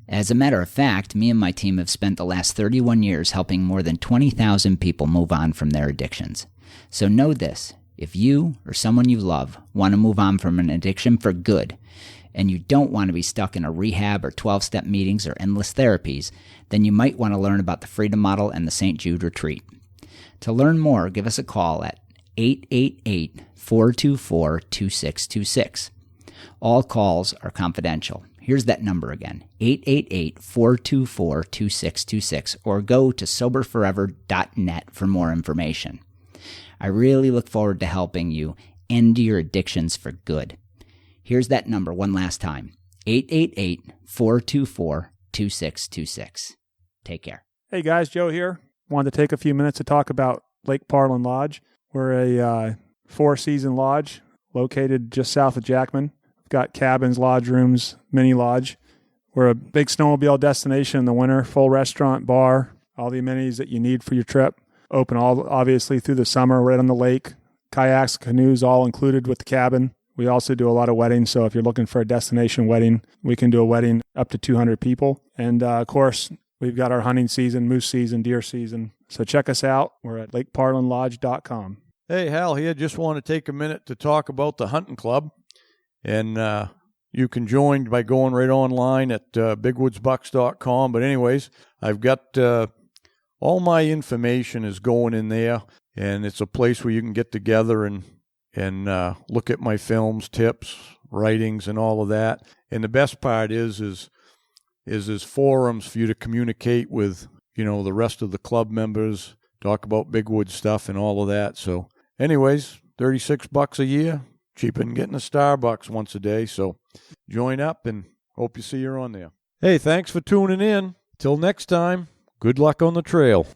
As a matter of fact, me and my team have spent the last 31 years helping more than 20,000 people move on from their addictions. So know this, if you or someone you love want to move on from an addiction for good, and you don't want to be stuck in a rehab or 12-step meetings or endless therapies, then you might want to learn about the Freedom Model and the St. Jude Retreat. To learn more, give us a call at 888-424-2626. All calls are confidential. Here's that number again, 888-424-2626, or go to soberforever.net for more information. I really look forward to helping you end your addictions for good. Here's that number one last time, 888-424-2626. Take care. hey guys, Joe here. Wanted to take a few minutes to talk about Lake Parlin Lodge. We're a 4-season lodge located just south of Jackman. We've got cabins, lodge rooms, mini lodge. We're a big snowmobile destination in the winter, full restaurant, bar, all the amenities that you need for your trip. Open obviously through the summer, right on the lake. Kayaks, canoes, all included with the cabin. We also do a lot of weddings, so if you're looking for a destination wedding, we can do a wedding up to 200 people. And of course, we've got our hunting season, moose season, deer season. So check us out. We're at lakeparlinlodge.com. Hey, Hal here. Just want to take a minute to talk about the hunting club. And you can join by going right online at bigwoodsbucks.com. But anyways, I've got all my information is going in there. And it's a place where you can get together and look at my films, tips, writings, and all of that. And the best part is there's forums for you to communicate with, the rest of the club members, talk about Big Wood stuff and all of that. So anyways, $36 a year, cheaper than getting a Starbucks once a day. So join up and hope you see you on there. Hey, thanks for tuning in. Till next time, good luck on the trail.